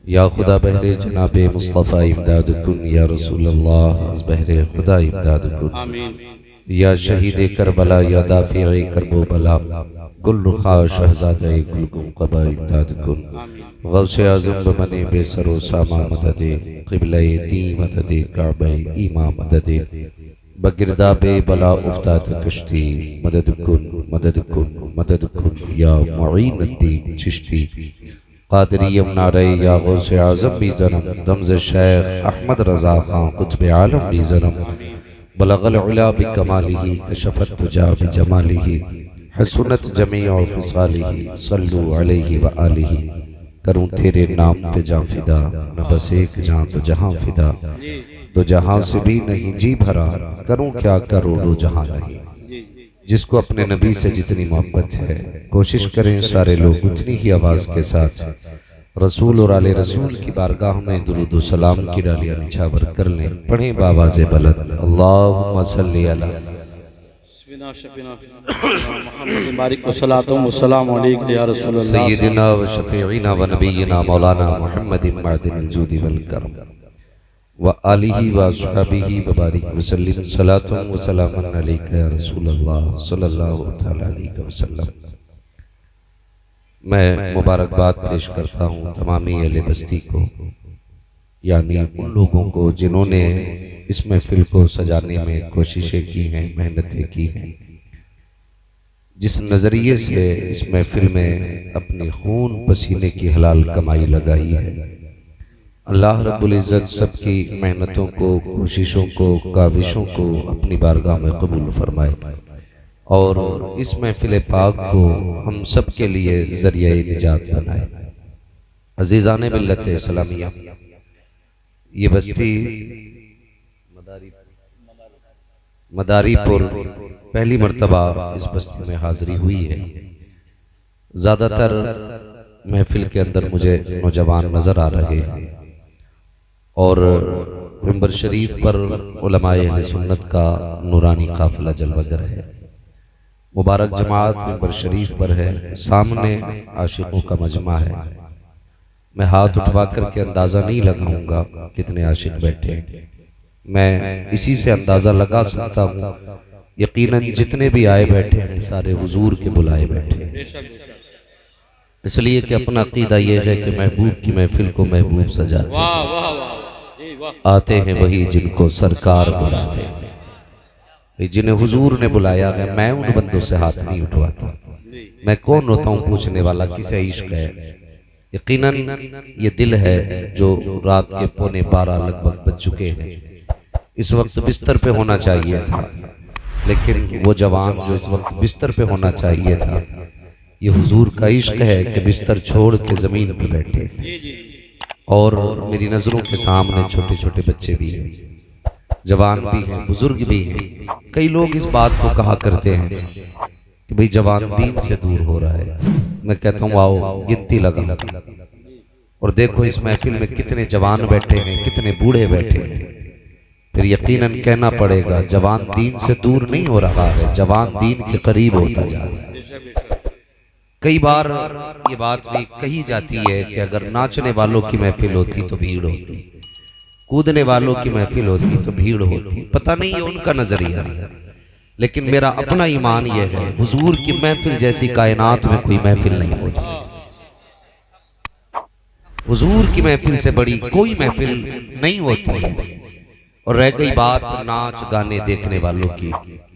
या खुदा बहरे जनाब मुस्तफ़ा इमदाद कुन, या रसूल अल्लाह अज़ बहरे खुदा इमदाद कुन, या शहीद करबला, या दाफ़िए करबो बला, कुल रुखा शहज़ादे कुल क़बा इमदाद कुन, गौसे आज़म बमने बेसरो सामा मददे, क़िबले ती मददे, काबे ईमा मददे, बगिरदा बे बला उफ्ताद कश्ती, मदद कुन मदद कुन मदद कुन, या मुईनुद्दीन चिश्ती क़ादिरियम नारे, या गौसे आज़म भी ज़नम, दमज़ शेख अहमद रज़ा खां कुतुब आलम भी ज़नम, बलगल उला बिकमालिही, कशफत तुजा बिजमालिही, हसनत जमीअ ख़िसालिही, सल्लु अलैहि व आलिही। करूं तेरे नाम पे जां फिदा, न बस एक जां तो जहां फिदा, तो जहां से भी नहीं जी भरा, करूं क्या करोड़ों जहां नहीं। जिसको अपने नबी से जितनी मोहब्बत है, कोशिश करें सारे लोग उतनी ही आवाज़ के साथ रसूल और आले रसूल की बारगाह में दुरूद व सलाम की डालियां निछावर कर लें। पढ़ें बावाज़े बुलंद, अल्लाहुम्मा सल्ली अला सय्यिदिना व शफ़ीइना व नबीना मौलाना मुहम्मदिन मअदिनिल जूदि वल करम व आलिही व अस्हाबिही व बारिक वसल्लिम, सलातुन व सलामुन अलैका या रसूलल्लाह सल्लल्लाहु तआला अलैहि वसल्लम। मैं मुबारकबाद पेश करता हूँ तमामी अहले बस्ती को, यानी उन लोगों को जिन्होंने इस महफिल को सजाने में कोशिशें की हैं, मेहनतें की हैं, जिस नज़रिए से इस महफिल में अपने खून पसीने की हलाल कमाई लगाई है। अल्लाह रब्बुल इज़्ज़त सबकी मेहनतों को, कोशिशों को, काविशों को अपनी बारगाह में कबूल फरमाए और इस महफिल पाक को हम सब के लिए ज़रिया निजात बनाए। अज़ीज़ान मिल्लत इस्लामिया, ये बस्ती मदारीपुर पहली मर्तबा इस बस्ती में हाज़िरी हुई है। ज़्यादातर महफिल के अंदर मुझे नौजवान नज़र आ रहे हैं और मिंबर शरीफ पर उलमाए अहले सुन्नत का नूरानी काफिला जलवागर है। मुबारक जमात मिंबर शरीफ पर है, सामने आशिकों का मजमा है। मैं हाथ उठवा करके अंदाज़ा नहीं लगाऊंगा कितने आशिक बैठे हैं, मैं इसी से अंदाज़ा लगा सकता हूँ यकीनन जितने भी आए बैठे हैं सारे हुजूर के बुलाए बैठे हैं, इसलिए कि अपना अकीदा यह है कि महबूब की महफिल को महबूब सजाते हैं, आते हैं वही जिनको सरकार बुलाते हैं। जिन्हें हुजूर ने बुलाया है, मैं उन बंदों से हाथ नहीं उठवाता। मैं कौन होता हूँ पूछने वाला किसे इश्क है। यकीनन ये दिल है जो रात के 11:15 लगभग बज चुके हैं। इस वक्त बिस्तर पे होना चाहिए था, लेकिन वो जवान जो इस वक्त बिस्तर पे होना चाहिए था, ये हुजूर का इश्क है कि बिस्तर छोड़ के जमीन पे बैठे। और मेरी नजरों के सामने छोटे छोटे बच्चे भी हैं, जवान भी हैं, बुजुर्ग भी हैं। कई लोग इस बात को कहा करते हैं कि भाई जवान दीन से दूर हो रहा है। मैं कहता हूँ आओ गिनती लगा और देखो इस महफिल में कितने जवान बैठे हैं, कितने बूढ़े बैठे हैं। फिर यकीनन कहना पड़ेगा जवान दीन से दूर नहीं हो रहा है, जवान दीन के करीब होता जा रहा है। कई बार ये बात भी कही जाती है कि अगर नाचने वालों की महफिल होती तो भीड़ होती, कूदने वालों की महफिल होती तो भीड़ होती। पता नहीं ये उनका नजरिया है, लेकिन मेरा अपना ईमान यह है हुजूर की महफिल जैसी कायनात में कोई महफिल नहीं होती। हुजूर की महफिल से बड़ी कोई महफिल नहीं होती है। और रह गई बात नाच गाने देखने वालों की,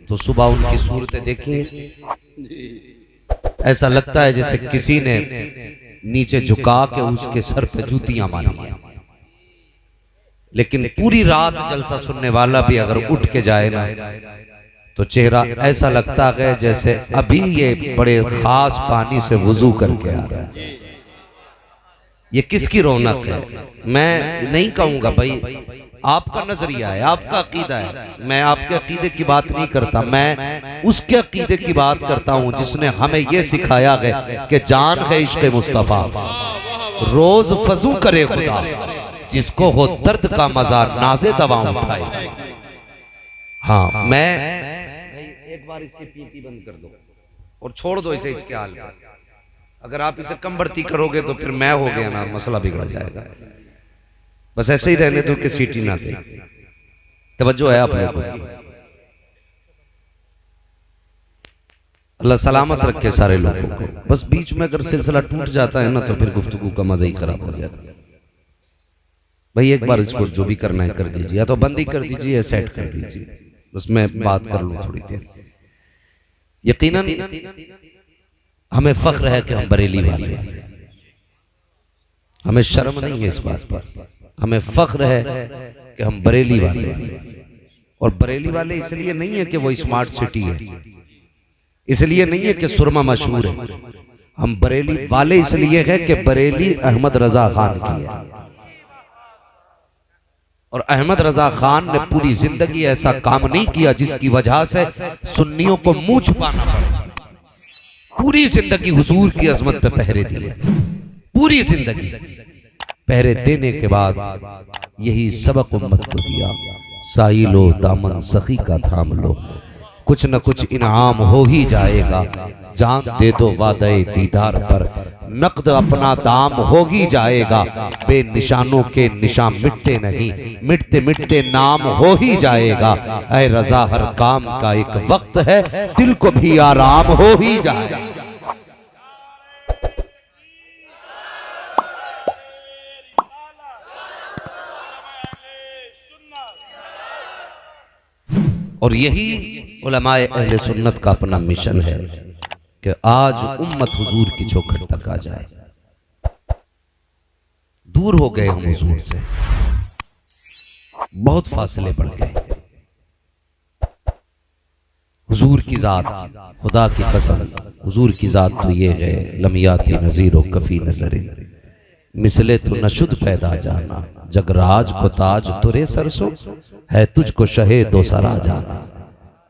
तो सुबह उनकी सूरतें देखिए, ऐसा लगता है जैसे किसी ने नीचे झुका के उसके सर पे जूतियां मारी हैं। लेकिन पूरी रात जलसा सुनने वाला भी अगर उठ के जाए ना, तो चेहरा ऐसा लगता है जैसे अभी ये बड़े खास पानी से वुजू करके आ रहा है। ये किसकी रौनक है? मैं नहीं कहूंगा भाई, आपका नजरिया है, आपका अकीदा है। मैं आपके अकीदे की बात नहीं करता, मैं उसके अकीदे की बात करता हूं जिसने हमें यह सिखाया है कि जान है इश्क मुस्तफा, रोज फजू करे खुदा, जिसको हो दर्द का मजा नाजे दवा उठाए। हाँ, मैं एक बार इसकी पीपी बंद कर दो और छोड़ दो इसे इसके हाल में। अगर आप इसे कम बढ़ती करोगे तो फिर मैं हो गया ना, मसला बिगड़ जाएगा। बस ऐसे ही रहने दो कि सीटी ना दे। तवज्जो है आप लोगों की। अल्लाह सलामत रखे सारे लोगों को। बस बीच में अगर सिलसिला टूट जाता है ना तो फिर गुफ्तगू का मजा ही खराब हो जाता है। भाई एक बार इसको जो भी करना है कर दीजिए, या तो बंद ही कर दीजिए या सेट कर दीजिए। बस मैं बात कर लूं थोड़ी देर। यकीनन हमें फख्र है कि हम बरेली वाले हैं, हमें शर्म नहीं है इस बात पर। हमें फख्र है कि हम बरेली वाले हैं। और बरेली वाले इसलिए नहीं है कि वो स्मार्ट सिटी है, इसलिए नहीं है कि सुरमा मशहूर है। हम बरेली वाले इसलिए है कि बरेली अहमद रजा खान की है। और अहमद रजा खान ने पूरी जिंदगी ऐसा काम नहीं किया जिसकी वजह से सुन्नियों को मुंह छुपाना पड़ा। पूरी जिंदगी हुजूर की अजमत पे पहरे दिए, पूरी जिंदगी पहरे देने के बाद यही सबक उम्मत को दिया, साइलो दामन सखी का थाम लो, कुछ न कुछ इनाम हो ही जाएगा। जान दे दो वादे दीदार पर, नकद अपना दाम हो ही जाएगा। बेनिशानों के निशान मिटते नहीं, मिटते मिटते नाम हो ही जाएगा। ऐ रजा हर काम का एक वक्त है, दिल को भी आराम हो ही जाएगा। और यही उलमाए अहले सुन्नत का अपना मिशन है कि आज उम्मत हुजूर की चौखट तक आ जाए। दूर हो गए हम हुजूर से, बहुत फासले बढ़ गए। हुजूर की जात, खुदा की कसम, हुजूर की जात तो ये है, लमियाती नजीर कफी नजरे, मिसले तो नशुद पैदा जाना, जगराज को ताज तुरे सरसों, है तुझको शहे दो सरा जाना।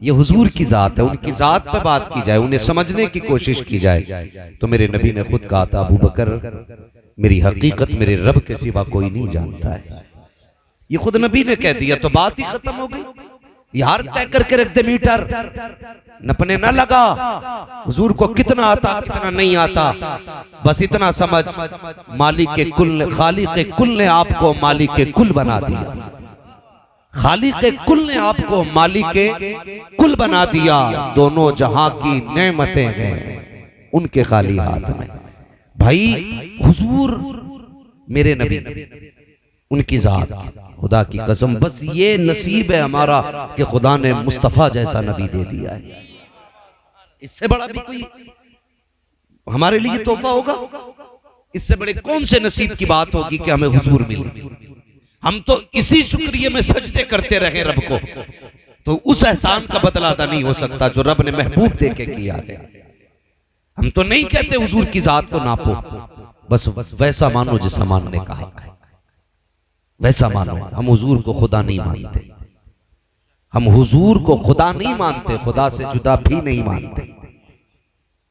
ये हुजूर की जात है। उनकी जात पे बात की जाए, उन्हें समझने की कोशिश की जाए तो मेरे नबी ने खुद कहा था, अबू बकर मेरी हकीकत मेरे रब के सिवा कोई नहीं जानता है। ये खुद नबी ने कह दिया तो बात ही खत्म हो गई। यार तय करके रख दे मीटर, नपने ना लगा। हुजूर को कितना आता कितना नहीं आता, बस इतना समझ, मालिक के कुल, खालिक के कुल ने आपको मालिक के कुल बना दिया। खालिक के कुल ने आपको मालिक के कुल बना दिया। दोनों जहां की नेमतें हैं उनके खाली हाथ में। भाई हुजूर मेरे नबी, उनकी जात, खुदा की कसम, बस ये नसीब है हमारा कि खुदा ने मुस्तफा जैसा नबी दे दिया है। इससे बड़ा भी कोई हमारे लिए तोहफा होगा? इससे बड़े कौन से नसीब की बात होगी कि हमें हुजूर मिले? हम तो इसी शुक्रिया में सजदे करते रहे रब को, तो उस एहसान का बदला अदा नहीं हो सकता जो रब ने महबूब देके किया है। हम तो नहीं कहते हुजूर की जात को नापो, बस वैसा मानो जिस मान ने कहा, वैसा मानो। हम हुजूर को खुदा नहीं मानते, हम हुजूर को खुदा नहीं मानते, खुदा से जुदा भी नहीं मानते।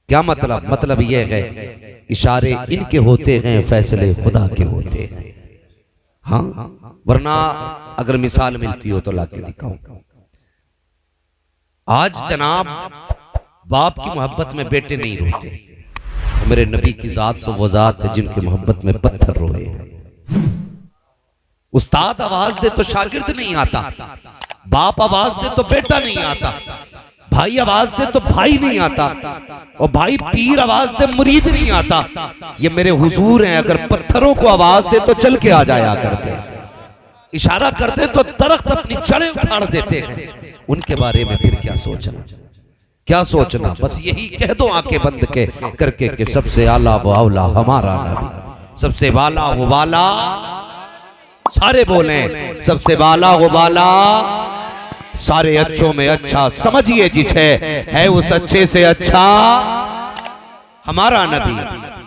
क्या मतलब? मतलब यह है इशारे इनके होते हैं, फैसले खुदा के होते हैं। हाँ, वरना अगर मिसाल मिलती हो तो लाके दिखाऊं। आज जनाब बाप की मोहब्बत में बेटे नहीं रोते, तो मेरे नबी की जात तो वो जात है जिनकी मोहब्बत में पत्थर रोए। उस्ताद आवाज दे तो शागिर्द नहीं आता, बाप आवाज दे तो बेटा नहीं आता, भाई आवाज दे तो भाई नहीं आता, और भाई पीर आवाज दे मुरीद नहीं आता। ये मेरे हुजूर हैं, अगर पत्थरों को आवाज दे तो चल के आ जाया करते, इशारा करते तो दरख्त अपनी जड़ें उखाड़ देते हैं। उनके बारे में फिर क्या सोचना, क्या सोचना? बस यही कह दो आंखें बंद के करके कि सबसे आला वो औला हमारा नबी, सबसे वाला वो वाला, सारे बोले सबसे वाला वो वाला, सारे अच्छों में अच्छा समझिए जिसे, है उस अच्छे से अच्छा हमारा नबी।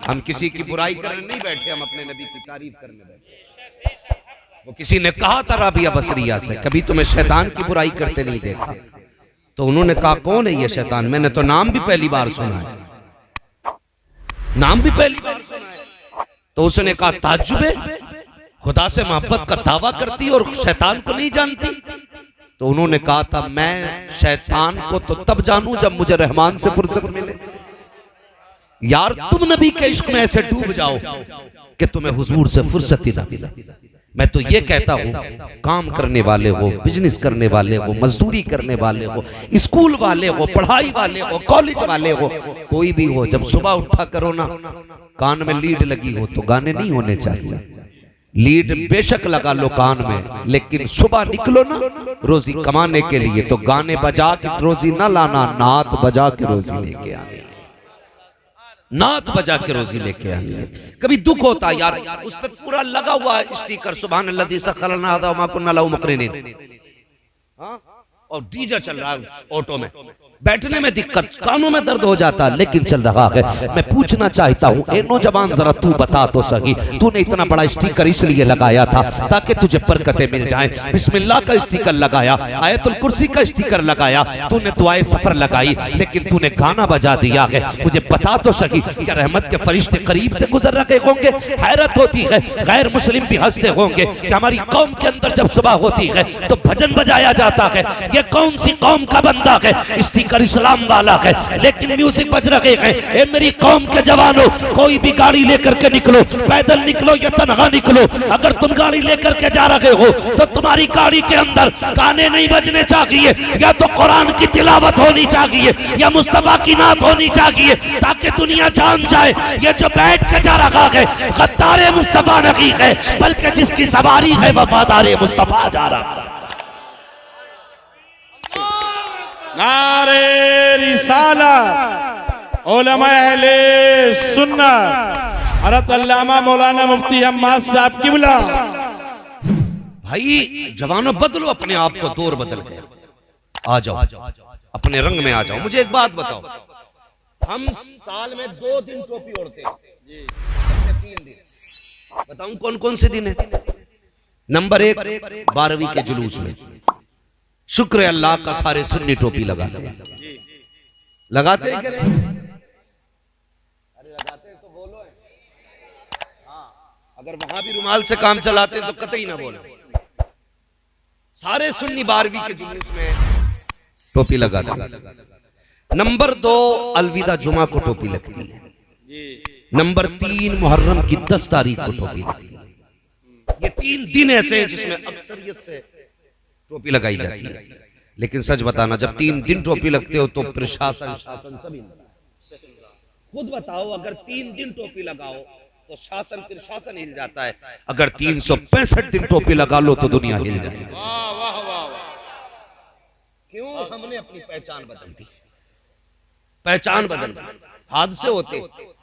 हम किसी की बुराई करने नहीं बैठे, हम अपने नबी की तारीफ करने बैठे। वो किसी ने कहा था राबिया बसरिया से, कभी तुम्हें शैतान की बुराई करते नहीं देखा। तो उन्होंने कहा कौन है ये शैतान? मैंने तो नाम भी पहली बार सुना है, नाम भी पहली बार सुना है। तो उसने कहा ताज्जुब है, खुदा से मोहब्बत का दावा करती और शैतान को नहीं जानती। तो उन्होंने कहा था मैं शैतान को तो तब जानूं जब मुझे रहमान से फुर्सत मिले। यार तुम नबी के इश्क में ऐसे डूब जाओ कि तुम्हें हुजूर से फुर्सत ही ना मिला। मैं तो ये कहता हूँ, काम करने वाले हो, बिजनेस करने वाले हो, मजदूरी करने वाले हो, स्कूल वाले हो, पढ़ाई वाले हो, कॉलेज वाले हो, कोई भी हो, जब सुबह उठा करो ना, कान में लीड लगी हो तो गाने नहीं होने चाहिए। लीड बेशक लगा लो कान में, लेकिन सुबह निकलो ना रोजी कमाने के लिए तो गाने बजा के रोजी ना लाना, नात बजा के रोजी लेके आने, नात बजा के रोजी लेके आनी है। कभी दुख होता है यार, उस पर पूरा लगा हुआ स्टिकर सुभान अल्लाज़ी सखरना हदा मा कुन्ना लहू मुक़रिनीन, और डीजे चल रहा है ऑटो में, बैठने में दिक्कत, कानों में दर्द हो जाता है, लेकिन चल रहा है। मैं पूछना चाहता हूँ, ए नौजवान जरा तू बता तो सही, तूने इतना बड़ा स्टिकर इसलिए लगाया था ताकि तुझे बरकतें मिल जाएं, बिस्मिल्लाह का स्टिकर लगाया, आयतुल कुर्सी का स्टिकर लगाया, तूने दुआए सफर लगाई, लेकिन तूने गाना बजा दिया है। मुझे बता तो सही, क्या रहमत के फरिश्ते करीब से गुजर रहे होंगे? हैरत होती है, गैर मुस्लिम भी हंसते होंगे कि हमारी कौम के अंदर जब सुबह होती है तो भजन बजाया जाता है। ये कौन सी कौम का बंदा है? स्टिकर इस्लाम वाला है, लेकिन म्यूजिक बज रहे हैं। ए मेरी कौम के जवानों, कोई भी गाड़ी लेकर के निकलो, पैदल निकलो या तनहा निकलो, अगर तुम गाड़ी लेकर के जा रहे हो तो तुम्हारी गाड़ी के अंदर गाने नहीं बजने चाहिए, या तो कुरान की तिलावत होनी चाहिए या मुस्तफा की नात होनी चाहिए, ताकि दुनिया जान जाए ये जो बैठ के जा रहा है गद्दारे मुस्तफा नहीं है, बल्कि जिसकी सवारी है वफादारे मुस्तफा जा रहा है। नारे रिसालत, उलमा अहले सुन्नत, हज़रत अल्लामा मौलाना मुफ्ती हम्माद साहब किबला। भाई जवानों, बदलो अपने आप को, दौर बदल गए, आ जाओ अपने रंग में आ जाओ। मुझे एक बात बताओ, हम साल में 2 दिन टोपी ओढ़ते हैं, 3 दिन, बताऊं कौन कौन से दिन है? नंबर 1, 12वीं के जुलूस में शुक्र अल्लाह का, सारे सुन्नी टोपी लगाते हैं। लगाते हैं क्या नहीं? अरे लगाते हैं तो बोलो। हाँ, अगर वहां भी रुमाल से काम चलाते हैं तो कतई ना बोलो। सारे सुन्नी 12वीं के जुलूस में टोपी लगाते हैं। नंबर 2, अलविदा जुमा को टोपी लगती है। नंबर 3, मुहर्रम की 10 तारीख को टोपी लगती है। ये 3 दिन ऐसे हैं जिसमें अक्सरियत से टोपी लगाई जाती है। लेकिन सच बताना, जब 3 दिन टोपी लगते हो तो प्रशासन शासन सभी, खुद बताओ, अगर 3 दिन टोपी लगाओ तो शासन प्रशासन हिल जाता है, अगर 365 दिन टोपी लगा लो तो दुनिया हिल जाए। वाह वाह वाह। क्यों? हमने अपनी पहचान बदल दी, पहचान बदल दी। हादसे होते,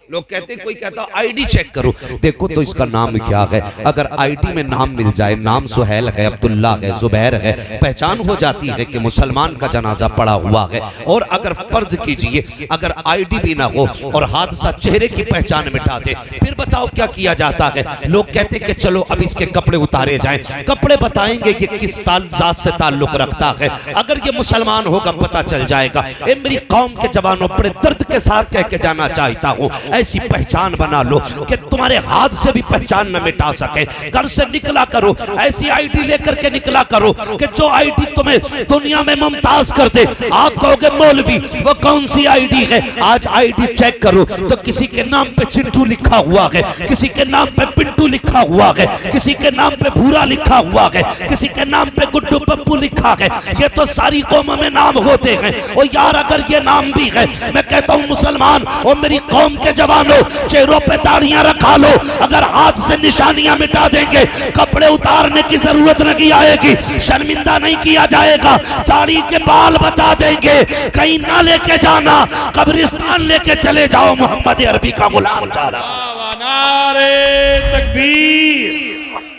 लोग कहते, कोई कहता आईडी चेक करो, देखो तो इसका नाम क्या है। अगर आईडी में नाम मिल जाए, नाम सुहेल है, अब्दुल्ला है, जुबैर है, पहचान हो जाती है कि मुसलमान का जनाजा पड़ा हुआ है। और अगर फर्ज कीजिए अगर आईडी भी ना हो और हादसा चेहरे की पहचान मिटा दे, फिर बताओ क्या किया जाता है? लोग कहते कि चलो अब इसके कपड़े उतारे जाएं, कपड़े बताएंगे ये किस जात से ताल्लुक रखता है। अगर ये मुसलमान होगा पता चल जाएगा। ए मेरी कौम के जवानों, बड़े दर्द के साथ कह के जाना चाहता हूँ, ऐसी पहचान बना लो कि तुम्हारे हाथ से भी पहचान न मिटा सके। घर से निकला करो, ऐसी आईडी लेकर के निकला करो कि जो आईडी तुम्हें दुनिया में मुमताज कर दे। आप कहोगे मौलवी वो कौन सी आईडी है? आज आईडी चेक करो तो किसी के नाम पे चिंटू लिखा हुआ है, किसी के नाम पे पिंटू लिखा हुआ है, किसी के नाम पे भूरा लिखा हुआ है, किसी के नाम पे गुड्डू पप्पू लिखा है। ये तो सारी कौम में नाम होते हैं। और यार अगर ये नाम भी है, मैं कहता हूँ मुसलमान और मेरी कौम के जवानों, चेहरों पे दाढ़ियां रखा लो, अगर हाथ से निशानियां मिटा देंगे, कपड़े उतारने की जरूरत नहीं आएगी, शर्मिंदा नहीं किया जाएगा, दाढ़ी के बाल बता देंगे। कहीं ना लेके जाना, कब्रिस्तान लेके चले जाओ, मोहम्मद अरबी का गुलाम जा रहा। नारे तकबीर,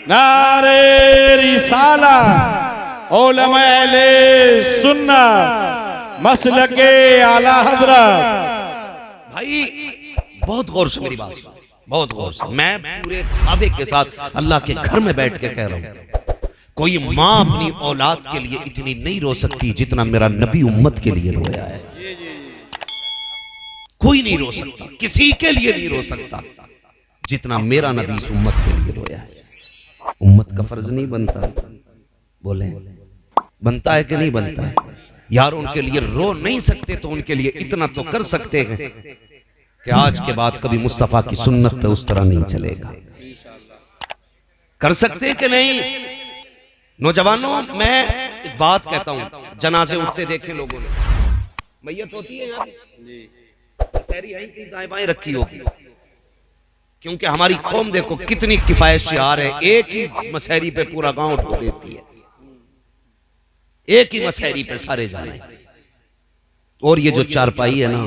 नारे रिसालत, उलमा अहले सुन्नत, मसलके आला हजरत। भाई बहुत गौर से मेरी बात, बहुत गौर से, मैं पूरे दावे के साथ अल्लाह के घर में बैठ के कह रहा हूं, कोई माँ अपनी औलाद के लिए इतनी नहीं रो सकती जितना मेरा नबी उम्मत के लिए रोया है। कोई नहीं रो सकता, किसी के लिए नहीं रो सकता जितना मेरा नबी इस उम्मत के लिए रोया है। उम्मत का फर्ज नहीं बनता? बोले बनता है कि नहीं बनता है? यार उनके लिए रो नहीं सकते तो उनके लिए इतना तो कर सकते हैं कि आज के बाद कभी मुस्तफा की सुन्नत पे उस तरह नहीं चलेगा। कर सकते कि नहीं? नौजवानों, मैं एक बात कहता हूं, जनाजे उठते देखे लोगों ने, मैयत होती है यार, सहरी है कहीं दाएं बाएं रखी होगी, क्योंकि हमारी कौम देखो कितनी किफायत शियार है, एक ही मसहरी पे पूरा गांव उठो देती है, एक ही मसहरी पे सारे जाने। और ये जो चारपाई है ना,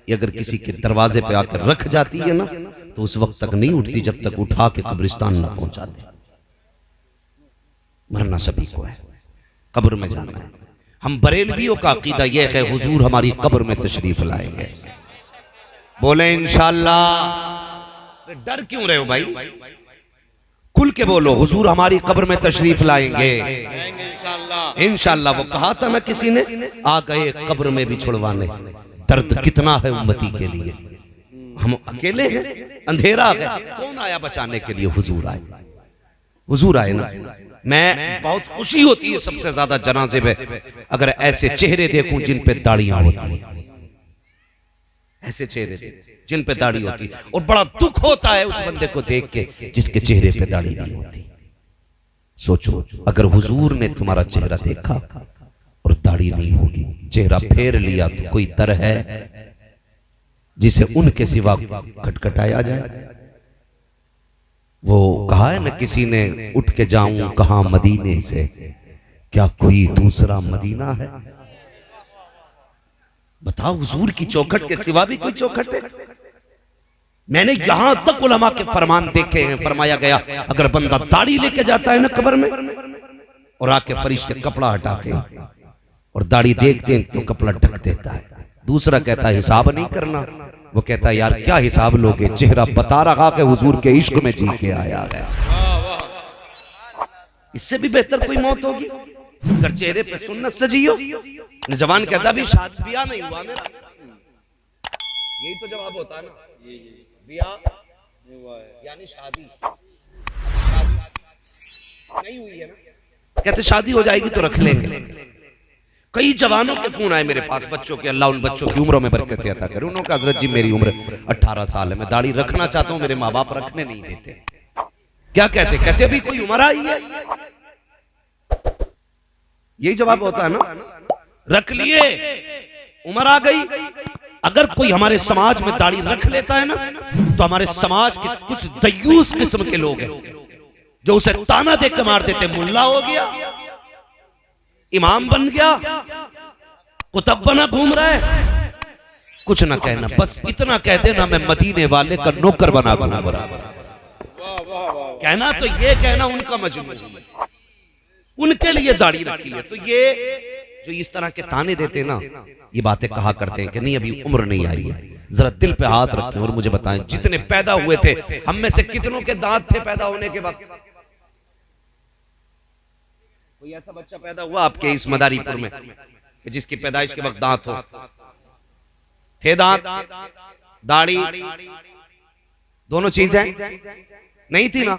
ये अगर किसी के दरवाजे पे आकर रख जाती है ना, तो उस वक्त तक नहीं उठती जब तक उठा के कब्रिस्तान ना पहुंचा दे। मरना सभी को है, कब्र में जाना है। हम बरेलवियों का अकीदा यह है, हुजूर हमारी कब्र में तशरीफ लाएंगे। बोले इंशाअल्लाह। डर क्यों रहे हो भाई? खुल के बोलो, हुजूर हमारी कब्र में तशरीफ लाएंगे इंशाअल्लाह। वो कहा था ना किसी ने, आ गए कब्र में भी छुड़वाने। दर्द कितना है उम्मती के लिए, हम अकेले हैं, अंधेरा है, कौन आया बचाने के लिए? हुजूर आए, हुजूर आए ना। मैं बहुत खुशी होती है सबसे ज्यादा जनाजे में अगर ऐसे चेहरे देखूं जिन पे दाढ़ियां होती हैं, ऐसे चेहरे जिन पे दाढ़ी होती, और बड़ा दुख होता है उस बंदे को देख के जिसके चेहरे पे दाढ़ी नहीं होती। सोचो, अगर हुजूर ने तुम्हारा चेहरा देखा और दाढ़ी नहीं होगी, चेहरा फेर लिया, तो कोई दर है जिसे उनके सिवा खटखटाया जाए? वो कहा है ना किसी ने, उठ के जाऊं कहां मदीने से, क्या कोई दूसरा मदीना है? बताओ, हुजूर की चौखट के सिवा भी कोई चौखट है? मैंने यहां तक उलमा के फरमान देखे हैं, फरमाया गया अगर बंदा दाढ़ी लेके जाता है ना कब्र में, और आके फरिश्ते कपड़ा हटाते हैं और दाढ़ी देखते हैं तो कपड़ा ढक देता है, दूसरा कहता है हिसाब नहीं करना, वो कहता है यार क्या हिसाब लोगे, चेहरा बता रहा कि हुजूर के इश्क में जी के आया है। इससे भी बेहतर कोई मौत होगी अगर चेहरे पे सुन्नत सजी हो। जवान कहता भी शादी ब्याह नहीं हुआ मेरा, यही तो जवाब होता है ना, ब्याह यानी शादी नहीं हुई है ना, कहते शादी हो जाएगी तो रख लेंगे। कई जवानों के फोन आए मेरे पास, बच्चों के, अल्लाह उन बच्चों की उम्रों में बरकत अता करे। उन्होंने कहा हजरत जी मेरी उम्र 18 साल है, मैं दाढ़ी रखना चाहता हूं, मेरे माँ बाप रखने नहीं देते। क्या कहते? कहते अभी कोई उम्र आई है, यही जवाब होता है ना, रख लिए, उम्र आ गई। अगर कोई हमारे समाज में दाढ़ी रख लेता है ना, तो हमारे समाज के कुछ दयूस किस्म के लोग हैं जो उसे ताना देकर मार देते, मुल्ला हो गया, इमाम बन गया, कुतुब बना घूम रहा है, कुछ ना कहना, बस इतना कह देना मैं मदीने वाले का नौकर बना घूम रहा। कहना तो ये कहना उनका मजबूर, उनके लिए दाढ़ी रखी है। तो ये जो इस तरह के ताने देते ना, ये बातें कहा करते हैं कि नहीं अभी उम्र नहीं आई है। जरा दिल पे हाथ रखें और मुझे बताएं, जितने पैदा हुए थे हम में से कितनों के दांत थे पैदा होने के वक्त? कोई ऐसा बच्चा पैदा हुआ आपके इस मदारीपुर में कि जिसकी पैदाइश के वक्त दांत हो? थे दांत, दाढ़ी, दोनों चीजें नहीं थी ना?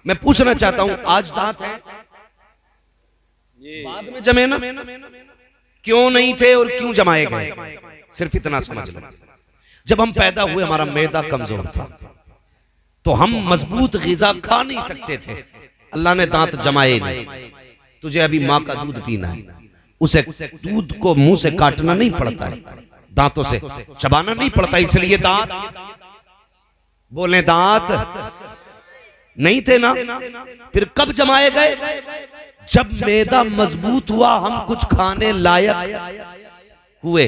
मैं पूछना चाहता हूं आज दांत है? बाद में जमे ना, क्यों नहीं थे और क्यों जमाए गए? सिर्फ इतना समझ लो, जब हम पैदा हुए हमारा मैदा कमजोर था, तो हम मजबूत ग़िज़ा खा नहीं सकते थे, अल्लाह ने दांत जमाए नहीं। तुझे अभी माँ का दूध पीना है, उसे दूध को मुंह से काटना नहीं पड़ता है, दांतों से चबाना नहीं पड़ता, इसलिए दांत, बोले दांत नहीं थे ना। फिर कब जमाए गए? जब मैदा मजबूत हुआ, हम कुछ खाने लायक हुए।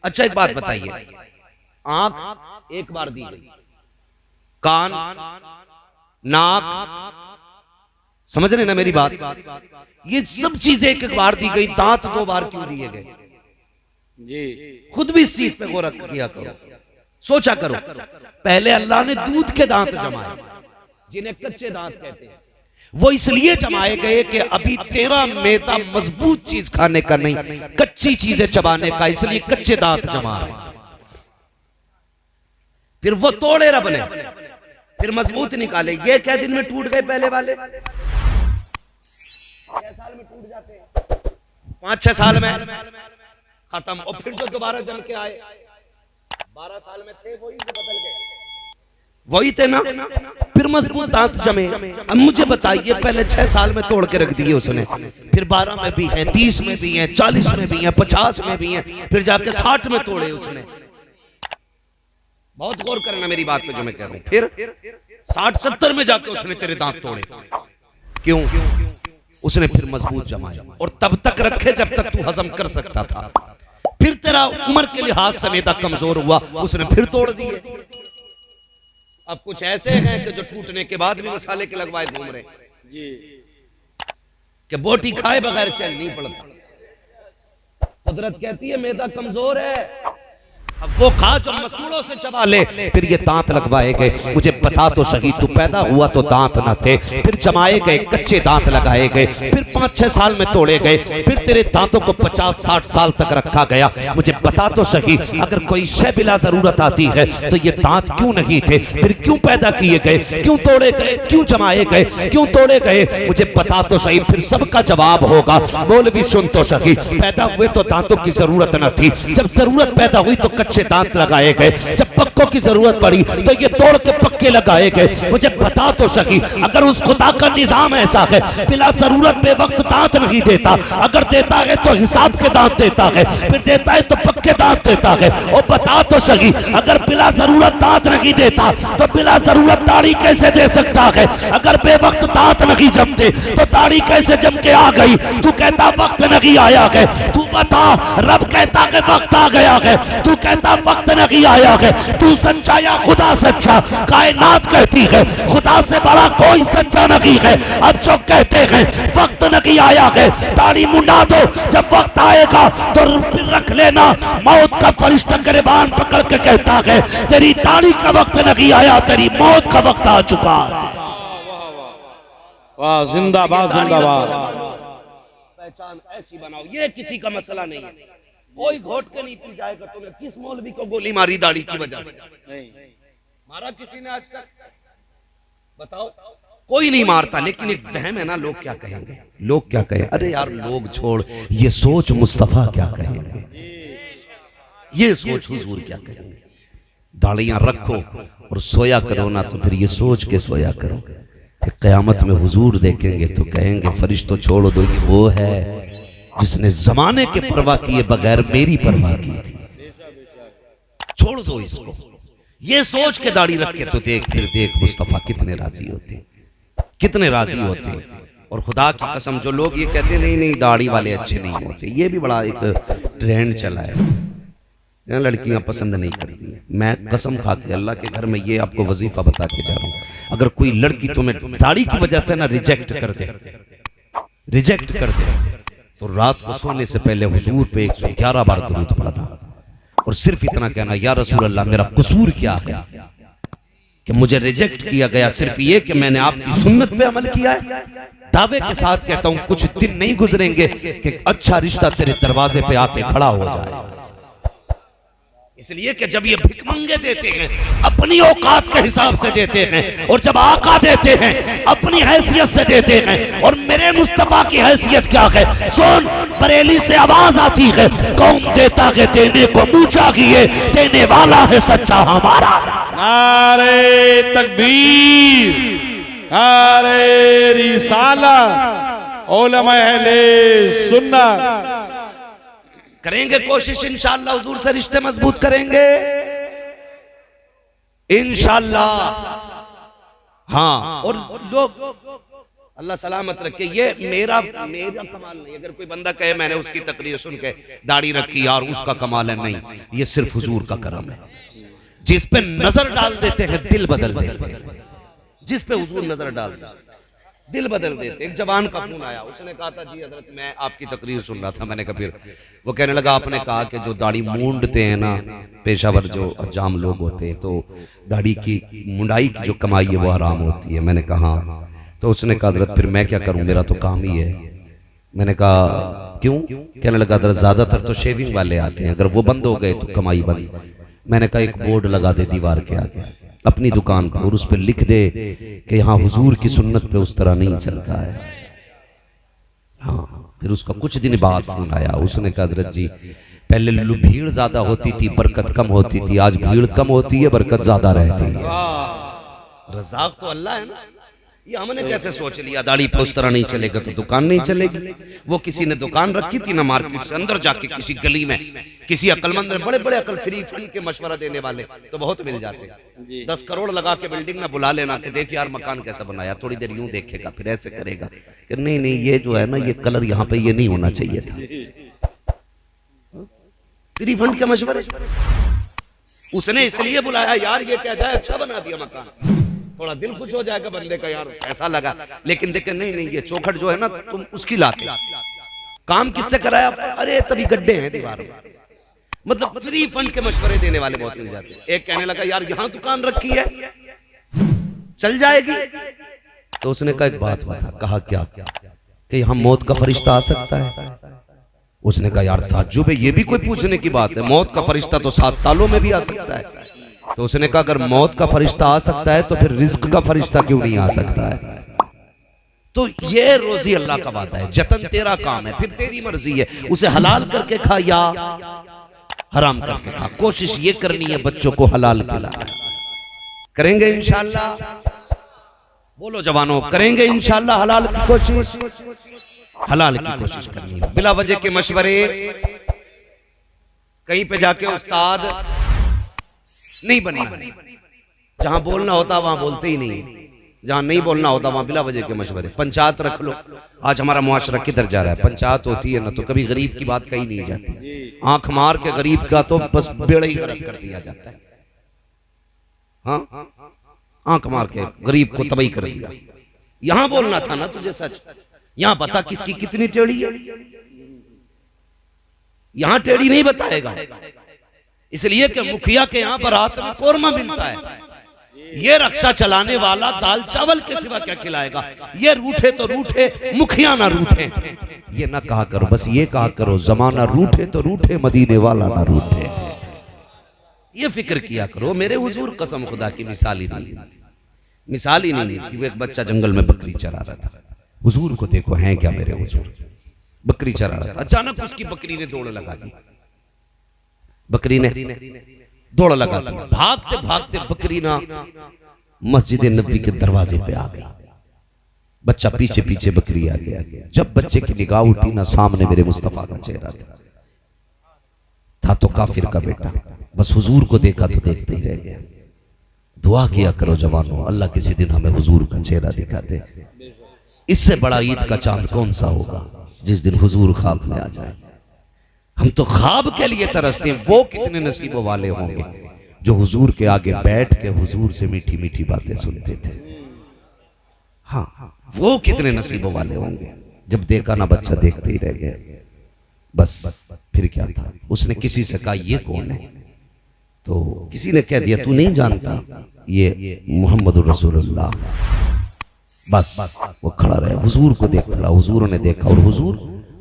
अच्छा एक बात बताइए, आंख एक बार दी गई, कान, नाक, समझ रहे ना मेरी बात? ये सब चीजें एक बार दी गई, दांत 2 बार क्यों दिए गए? जी खुद भी इस चीज पे गौर किया करो, सोचा करो। पहले अल्लाह ने दूध के दांत जमाए, जिन्हें कच्चे दांत कहते हैं, वो इसलिए जमाए गए कि अभी तेरा मैदा मजबूत चीज खाने का नहीं, कच्ची चीजें चबाने का, इसलिए कच्चे दांत जमा रहे। फिर वो तोड़े रब ने, फिर मजबूत निकाले। ये क्या दिन में टूट गए पहले वाले? 6 साल में टूट जाते हैं, 5-6 साल में खत्म, और फिर जो दोबारा जम के आए 12 साल में थे वही जो बदल गए, वही थे ना। फिर मजबूत दांत जमे। अब मुझे बताइए, पहले 6 साल में तोड़ के रख दिए उसने, फिर 12 में भी हैं, 30 में भी हैं, 40 में भी हैं, 50 में भी हैं, फिर जाके 60 में तोड़े उसने। बहुत गौर करना मेरी बात पे जो मैं कह रहा हूं। फिर 60-70 में जाके उसने तेरे दांत तोड़े। क्यों? उसने फिर मजबूत जमाया और तब तक रखे जब तक तू हजम कर सकता था। फिर तेरा उम्र के लिहाज से मैदा कमजोर हुआ, उसने फिर तोड़ दिए। अब कुछ ऐसे हैं कि जो टूटने के बाद भी मसाले के लगवाए घूम रहे जी, कि बोटी खाए बगैर चल नहीं पड़ता। कुदरत कहती है मैदा कमजोर है, अब वो खा जो मसूड़ों से चबा ले। फिर ये दांत लगवाए गए। मुझे बता तो सही, तू पैदा हुआ तो दांत न थे, फिर जमाए गए, कच्चे दांत लगाए गए, फिर 5-6 साल में तोड़े गए, फिर तेरे दांतों को 50-60 साल तक रखा गया। मुझे बता तो सही, अगर कोई शय बिला जरूरत आती है तो ये दांत क्यों नहीं थे? फिर क्यों पैदा किए गए? क्यों तोड़े गए? क्यों जमाए गए? क्यों तोड़े गए? मुझे बता तो सही। फिर सबका जवाब होगा, मौलवी सुन तो सही, पैदा हुए तो दांतों की जरूरत न थी, जब जरूरत पैदा हुई तो कच्चे दांत लगाए गए, जब पक्कों की जरूरत पड़ी तो ये तोड़ के पक्के लगाए गए। मुझे बता तो सकी, अगर उस खुदा का निजाम ऐसा है, बिला जरूरत बेवक्त दांत नहीं देता, अगर देता है तो हिसाब के दांत देता है, फिर देता है तो पक्के दांत देता है। और बता तो सकी, अगर बिला जरूरत दांत नहीं देता तो बिला जरूरत दाढ़ी कैसे दे सकता है? अगर बेवक्त दांत नहीं जमते तो दाढ़ी कैसे जम के आ गई? तू कहता वक्त नहीं आया है, तू बता। रब कहता है वक्त आ गया है, तू कहता वक्त नहीं आया है। तू सच्चा या खुदा सच्चा? कायनात कहती है खुदा से बड़ा कोई सच्चा नहीं है। अब जो कहते हैं वक्त नहीं आया है, दाढ़ी मुंडा दो, जब वक्त आएगा तो रख लेना। मौत का फरिश्ता गिरबान पकड़ के कहता है तेरी दाढ़ी का वक्त नहीं आया, तेरी मौत का वक्त आ चुका है। वाह, जिंदाबाद जिंदाबाद। पहचान ऐसी बनाओ, ये किसी का मसला नहीं है। कोई घोट के नहीं पी जाएगा। तुम्हें किस मौलवी को गोली मारी दाढ़ी की वजह से? नहीं मारा किसी ने आज तक? बताओ। कोई नहीं मारता, लेकिन एक वहम है ना, लोग क्या कहेंगे, लोग क्या कहें। अरे यार लोग छोड़, ये सोच मुस्तफा क्या कहेंगे, ये सोच हुजूर क्या कहेंगे। दाढ़ियां रखो और सोया करो ना, तो फिर ये सोच के सोया करो कि क़यामत में हुजूर देखेंगे तो कहेंगे फरिश्तों छोड़ दो, ये वो है जिसने जमाने के परवाह किए बगैर मेरी परवाह की थी, छोड़ दो इसको। ये सोच के दाढ़ी रख के तो देख, फिर देख मुस्तफा कितने राजी होते, कितने राजी होते। और खुदा की कसम, जो लोग ये कहते नहीं नहीं दाढ़ी वाले अच्छे नहीं होते, ये भी बड़ा एक ट्रेंड चला है, लड़कियां पसंद नहीं करती हैं। मैं कसम खा के अल्लाह के घर में ये आपको वजीफा बता के जा रहा हूं, अगर कोई लड़की तुम्हें दाढ़ी की वजह से ना रिजेक्ट कर दे, रिजेक्ट कर दे, तो रात को सोने से पहले हुजूर पे 111 बार दुरूद पढ़ना और सिर्फ इतना कहना, या रसूल अल्लाह मेरा कसूर क्या है कि मुझे रिजेक्ट किया गया? सिर्फ ये कि मैंने आपकी सुन्नत पे अमल किया है। दावे के साथ कहता हूं, कुछ दिन नहीं गुजरेंगे कि अच्छा रिश्ता तेरे दरवाजे पे आके खड़ा हो जाए। इसलिए कि जब ये भिखमंगे देते हैं अपनी औकात के हिसाब से देते हैं, और जब आका देते हैं अपनी हैसियत से देते हैं। और मेरे मुस्तफा की हैसियत क्या है? सुन, बरेली से आवाज आती है, कौन देता है देने को मुंह चाहिए, देने वाला है सच्चा हमारा। नारे तकबीर, नारे रिसालत, उलमा अहले सुन्नत। करेंगे कोशिश इंशाअल्लाह, हुजूर से रिश्ते मजबूत करेंगे इंशाअल्लाह। हाँ, और लोग अल्लाह सलामत रखे, ये मेरा कमाल नहीं। अगर कोई बंदा कहे मैंने उसकी तकरीर सुन के दाढ़ी रखी यार उसका कमाल है, नहीं, ये सिर्फ हुजूर का करम है। जिस पे नजर डाल देते हैं दिल बदल देते हैं, जिस पे हुजूर नजर डाल देते दिल बदल देते। एक जवान का फोन आया, उसने कहा था जी हजरत मैं आपकी तकरीर सुन रहा था। मैंने कहा फिर? वो कहने लगा आपने कहा कि जो दाढ़ी मूंडते हैं ना पेशावर जो अजाम लोग होते हैं, तो दाढ़ी की मुंडाई की जो कमाई है वो हराम होती है। मैंने कहा हाँ। तो उसने कहा हजरत फिर मैं क्या करूं, मेरा तो काम ही है। मैंने कहा क्यों? कहने लगा हजरत ज्यादातर तो शेविंग वाले आते हैं, अगर वो बंद हो गए तो कमाई बंद। मैंने कहा एक बोर्ड लगा दे दीवार के आगे अपनी दुकान पर, और उस पर लिख दे कि यहाँ हुजूर की सुन्नत पे उस तरह नहीं चलता है। हाँ, फिर उसका कुछ दिन बाद फोन आया, उसने कहा हजरत जी पहले भीड़ ज्यादा होती थी, बरकत कम होती थी। आज भीड़ कम होती है, बरकत ज्यादा रहती है। रज़ाक तो अल्लाह है ना। ये हमने कैसे सोच लिया दाढ़ी पे उस तरह नहीं चलेगा तो दुकान नहीं चलेगी। वो किसी ने दुकान रखी थी ना मार्केट से अंदर जाके किसी गली में, किसी अकलमंद ने, बड़े बड़े अकल फ्री फंड के मशवरा देने वाले तो बहुत मिल जाते हैं। 10 करोड़ लगा के बिल्डिंग में बुला लेना कि देख यार मकान कैसा बनाया, थोड़ी देर यूं देखेगा फिर ऐसे करेगा कि नहीं नहीं ये जो है ना ये कलर यहाँ पे ये नहीं होना चाहिए था। फ्री फंड के मशवरे उसने इसलिए बुलाया यार ये क्या जाए अच्छा बना दिया मकान, थोड़ा दिल खुश हो जाएगा बंदे का यार ऐसा लगा। लेकिन देखे नहीं नहीं ये चौखट जो है ना तुम उसकी लाते, काम किससे कराया? अरे तभी गड्ढे हैं दीवार में। मतलब फ्री फंड के मशवरे देने वाले बहुत मिल जाते हैं। एक कहने लगा यार यहां दुकान रखी है चल जाएगी, तो उसने कहा एक बात बता। कहा क्या? कि यहां मौत का फरिश्ता आ सकता है। उसने कहा यार ताज्जुब है, ये भी कोई पूछने की बात है? मौत का फरिश्ता तो 7 तालों में भी आ सकता है। तो उसने कहा अगर मौत का फरिश्ता आ सकता है तो फिर रिस्क का फरिश्ता क्यों नहीं आ सकता है? तो ये रोजी अल्लाह का वादा है, जतन तेरा काम है, फिर तेरी मर्जी है। उसे हलाल करके खा या हराम करके खा, कोशिश ये करनी है बच्चों को हलाल खिलाना। करेंगे इंशाअल्लाह? बोलो जवानों, करेंगे इंशाअल्लाह हलाल की कोशिश? हलाल की कोशिश करनी है, बिला वजह के मशवरे कहीं पे जाके उस्ताद नहीं बनना। जहां बोलना होता वहां बोलते ही नहीं, जहां नहीं बोलना होता वहां बिला वजह के मशवरे। पंचायत रख लो। आज हमारा मुआशरा किधर जा रहा है? पंचायत होती है ना तो कभी गरीब की बात कही नहीं जाती, आंख मार के गरीब का तो बस बेड़ा ही गर्क कर दिया जाता है। हाँ, आंख मार के गरीब को तबाही कर दिया। यहां बोलना था ना तुझे सच। यहां बता किसकी कितनी टेढ़ी है, यहां टेढ़ी नहीं बताएगा। इसलिए कि मुखिया के यहां बारात में कोरमा मिलता है, ये रक्षा चलाने वाला दाल चावल के सिवा क्या खिलाएगा? ये रूठे तो रूठे, मुखिया ना रूठे। ये ना कहा करो, बस ये कहा करो जमाना रूठे तो रूठे, मदीने वाला ना रूठे। ये फिक्र किया करो। मेरे हुजूर कसम खुदा की मिसाल ही नहीं थी, मिसाल ही नहीं थी। वो एक बच्चा जंगल में बकरी चरा रहा था। हुजूर को देखो हैं क्या मेरे हुजूर, बकरी चरा रहा था। अचानक उसकी बकरी ने दौड़ लगा दी, बकरी ने दौड़ लगा दी। भागते भागते बकरी ना मस्जिद नबी के दरवाजे पे आ गई। बच्चा पीछे पीछे बकरी आ गया। जब बच्चे की निगाह उठी ना सामने मेरे मुस्तफा का चेहरा था तो काफिर का बेटा। बस हुजूर को देखा तो देखते ही रह गया। दुआ किया करो जवानों, अल्लाह किसी दिन हमें हुजूर का चेहरा दिखाते। इससे बड़ा ईद का चांद कौन सा होगा जिस दिन हुजूर ख्वाब में आ जाए। हम तो ख्वाब के लिए तरसते हैं। वो कितने नसीबों वाले होंगे जो हुजूर के आगे बैठ के हुजूर से मीठी मीठी बातें सुनते थे। हाँ, वो कितने नसीबों वाले होंगे। जब देखा ना बच्चा देखते ही रह गए। बस फिर क्या था, उसने किसी से कहा ये कौन है? तो किसी ने कह दिया तू नहीं जानता, ये मोहम्मद रसूलुल्लाह। बस वो खड़ा रहे, हुजूर को देख रहा। हुजूर ने देखा और हुजूर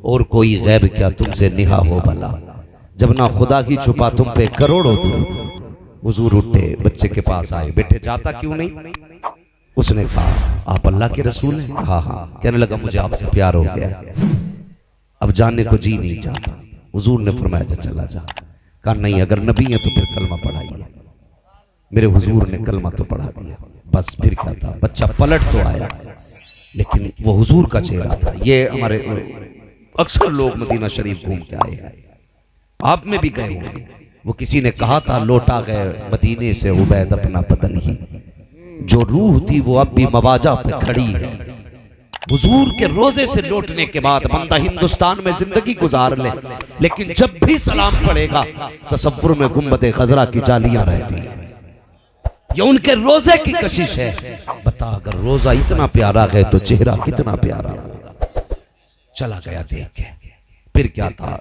और कोई गैब क्या तुमसे निहा हो भला, जब ना खुदा की छुपा तुम पे करोड़ों दुरूद। हुजूर उठे, बच्चे के पास आए, बेटे जाता क्यों नहीं? उसने कहा आप अल्लाह के रसूल हैं? हाँ हाँ। कहने लगा मुझे आपसे प्यार हो गया, अब जानने को जी नहीं चाहता। हुजूर ने फरमाया चला जा। कहा नहीं, अगर नबी है तो फिर कलमा पढ़ाइए। मेरे हुजूर ने कलमा तो पढ़ा दिया। बस फिर क्या था, बच्चा पलट तो आया लेकिन वो हुजूर का चेहरा था। ये हमारे अक्सर लोग मदीना शरीफ घूम के आए हैं, आप में भी गए होंगे। वो किसी ने कहा था लौटा गए मदीने से उबैद अपना बदन ही, जो रूह थी वो अब भी मवाजा पे खड़ी है। हुजूर के रोजे से लौटने के बाद बंदा हिंदुस्तान में जिंदगी गुजार ले, लेकिन जब भी सलाम पड़ेगा तसव्वुर में गुंबदे खजरा की जालियां रहती हैं। ये उनके रोजे की कशिश है। बता अगर रोजा इतना प्यारा है तो चेहरा कितना प्यारा होगा। चला गया देख के। फिर क्या था,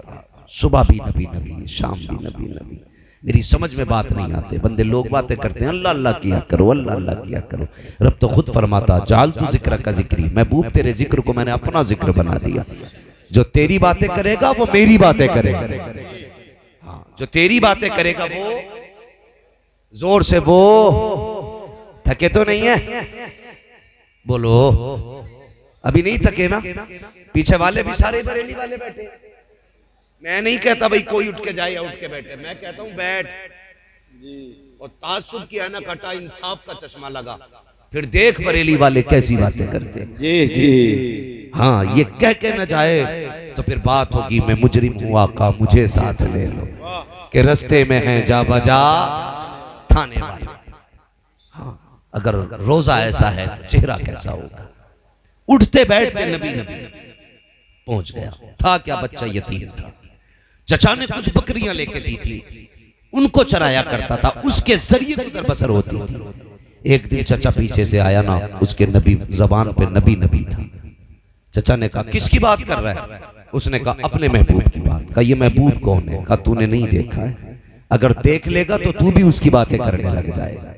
सुबह भी नबी नबी, शाम भी नबी नबी। मेरी समझ में बात नहीं आते, बंदे लोग बातें करते हैं अल्लाह अल्लाह किया करो, अल्लाह अल्लाह किया करो। रब तो खुद फरमाता जाल तू जिक्र का जिक्री, महबूब तेरे जिक्र को मैंने अपना जिक्र बना दिया। जो तेरी बातें करेगा वो मेरी बातें करेगा। हाँ, जो तेरी बातें करेगा वो जोर से, वो थके तो नहीं है? बोलो अभी नहीं थके ना? पीछे वाले भी सारे बरेली वाले बैठे, मैं नहीं कहता भाई कोई उठ के जाए या उठ के बैठे, मैं कहता हूं बैठ और तासुब की है ना कटा, इंसाफ का चश्मा लगा, फिर देख बरेली वाले कैसी बातें करते हैं। जी जी हाँ, ये कह के न जाए तो फिर बात होगी मैं मुजरिम हूं आका मुझे साथ ले लो, कि रस्ते में है जा बजा थाने वाले। हाँ, अगर रोजा ऐसा है तो चेहरा कैसा होगा। उठते बैठते नबी नबी पहुंच गया था। क्या बच्चा यतीम था, चचा ने कुछ बकरियां लेके दी थी, उनको चराया करता था, उसके जरिए गुजर बसर होती थी। एक दिन चचा पीछे से आया ना, उसके नबी जबान पे नबी नबी था। चचा ने कहा किसकी बात कर रहा है? उसने कहा अपने महबूब की बात। कहा ये महबूब कौन है? कहा तूने नहीं देखा है, अगर देख लेगा तो तू भी उसकी बातें करने लग जाएगा।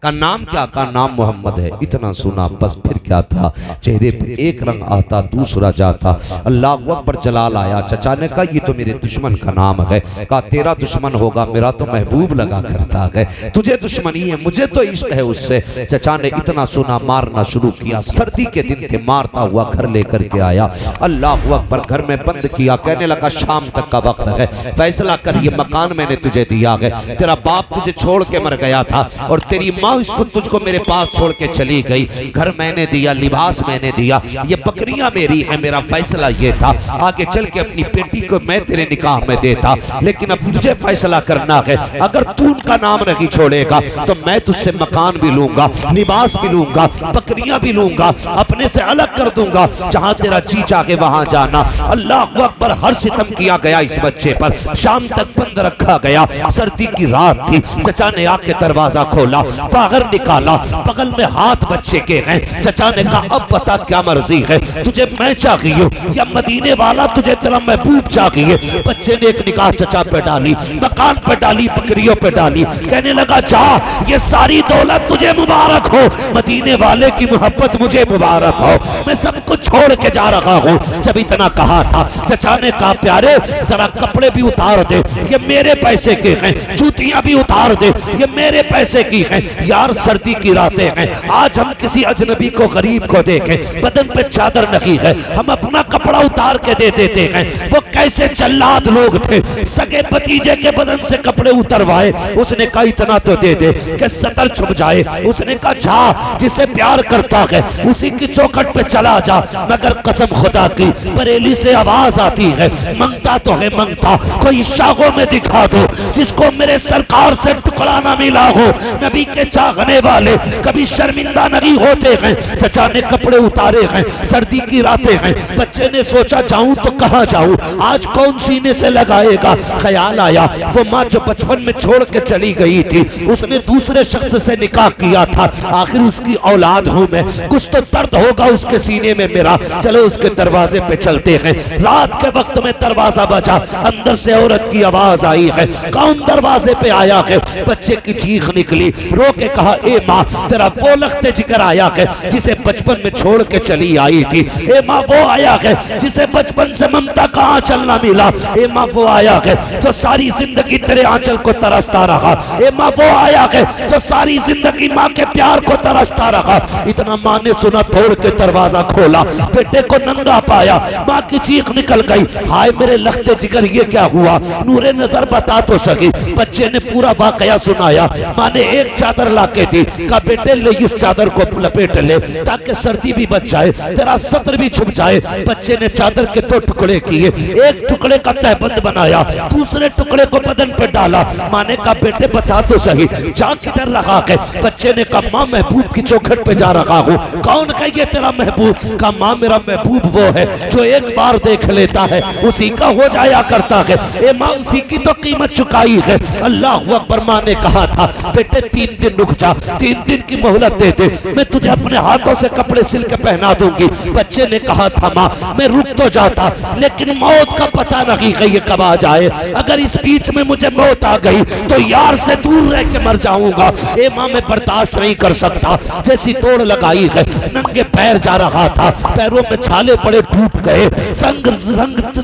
का नाम क्या? का नाम मोहम्मद है। इतना सुना बस फिर क्या था, चेहरे पे एक रंग आता दूसरा जाता। अल्लाह अकबर जलाल आया। चचा ने कहा ये तो मेरे दुश्मन का नाम है। कहा तेरा दुश्मन होगा, मेरा तो महबूब लगा करता है, तुझे दुश्मनी है, मुझे तो इश्क है उससे। चचा ने इतना सुना मारना शुरू किया। सर्दी के दिन थे, मारता हुआ घर लेकर के आया। अल्लाह अकबर घर में बंद किया, कहने लगा शाम तक का वक्त है, फैसला कर, ये मकान मैंने तुझे दिया है, तेरा बाप तुझे छोड़ के मर गया था और तेरी माँ इसको तुझको मेरे पास छोड़ के चली गई। घर मैंने दिया, लिबास मैंने दिया, ये बकरियां मेरी है, मेरा फैसला ये था। आगे चल के अपनी बेटी को मैं तेरे निकाह में देता, लेकिन अब तुझे फैसला करना है। अगर तू उनका नाम नहीं छोड़ेगा तो मैं तुझसे मकान भी लूंगा, लिबास भी लूंगा, बकरियां भी लूंगा, अपने से अलग कर दूंगा, जहां तेरा जी चाहे वहां जाना। अल्लाह अकबर, हर सितम किया गया इस बच्चे पर, शाम तक बंद रखा गया। सर्दी की रात थी। चचा ने आके दरवाजा खोला, बाहर निकाला, बगल में हाथ बच्चे के हैं। चचा ने कहा अब बता क्या मर्जी है, तुझे मैं चाहिए या मदीने वाला तुझे तेरा महबूब चाहिए? बच्चे ने एक निगाह चचा पे डाली, मकान पे डाली, बकरियों पे डाली, कहने लगा जा, ये सारी दौलत तुझे मुबारक हो, मदीने वाले की मोहब्बत मुझे मुबारक हो, मैं सब कुछ छोड़ के जा रहा हूँ। जब इतना कहा था, चचा ने कहा प्यारे जरा कपड़े भी उतार दे, ये मेरे पैसे के हैं, जूतियां भी उतार दे, ये मेरे पैसे की हैं। यार सर्दी की रातें हैं, आज हम किसी अजनबी को गरीब को देखें, बदन पे चादर नहीं है, हम अपना कपड़ा उतार के दे देते हैं। वो कैसे जल्लाद लोग थे, सगे भतीजे के बदन से कपड़े उतरवाए। उसने कहा इतना तो दे दे कि सतर छुप जाए। उसने कहा जा, जिसे प्यार करता है उसी की चौखट पे चला जा। मगर कसम खुदा की बरेली से आवाज आती है, मंगता तो है मंगता, कोई शागों में दिखा दो जिसको मेरे सरकार से टुकड़ा ना मिला हो। नबी के चाहने वाले कभी शर्मिंदा नहीं होते हैं। चचा ने कपड़े उतारे हैं, सर्दी की रातें हैं। बच्चे ने सोचा जाऊं तो कहां जाऊं, आज कौन सीने से लगाएगा। ख्याल आया वो माँ जो बचपन में छोड़ के चली गई थी, उसने दूसरे शख्स से निकाह किया था, आखिर उसकी औलाद हूं मैं, कुछ तो दर्द होगा उसके सीने में मेरा। चलो उसके दरवाजे पे चलते हैं। रात के वक्त में दरवाजा बजा, अंदर से औरत की आवाज आई है। कौन दरवाजे पे आया है? बच्चे की चीख निकली। रो के कहा ए माँ, तेरा वो लख्ते जिक्र आया है जिसे बचपन में छोड़ के चली आई थी। ए माँ वो आया है जिसे बचपन से ममता का आंचल ना मिला। ए माँ वो आया है जो सारी जिंदगी तेरे आंचल को तरसता रहा। ए माँ वो आया है जो सारी जिंदगी माँ के प्यार को तरसता रहा। इतना माँ ने सुना, तोड़ के दरवाजा खोला, बेटे को नंगा पाया। माँ की चीख निकल गई, हाय मेरे लख्ते जिगर ये क्या हुआ? नूरे नजर बता तो सकी। बच्चे ने पूरा वाकया सुनाया। माँ ने एक चादर लाके दी, कहा बेटे ले इस चादर को लपेट ले ताकि सर्दी भी बच जाए, तेरा सतर भी छुप जाए। बच्चे ने चादर के 2 टुकड़े किए, एक टुकड़े का तहबंद बनाया, दूसरे टुकड़े को बदन पे डाला। माँ ने कहा बेटे बता तो सही जा किधर रखा है? बच्चे ने कहा माँ महबूब की चौखट पे जा रखा हूँ। कौन है ये तेरा महबूब? कहा माँ मेरा महबूब वो है जो एक बार देख लेता है उसी का हो जाया करता है। ए माँ उसी की तो कीमत चुकाई है। अल्लाह अकबर। माँ ने कहा था बेटे 3 दिन रुक जा, 3 दिन की मोहलत दे दे, मैं तुझे अपने हाथों से कपड़े सिल के पहना दूंगी। बच्चे ने कहा था माँ मैं रुक तो जाता, लेकिन मौत का पता नहीं है ये कब आ जाए। अगर इस बीच में मुझे मौत आ गई तो यार से दूर रह के मर जाऊंगा। ए माँ मैं बर्दाश्त नहीं कर सकता। जैसी तोड़ लगाई है, नंगे पैर जा रहा था, पैरों में छाले पड़े, टूट गए,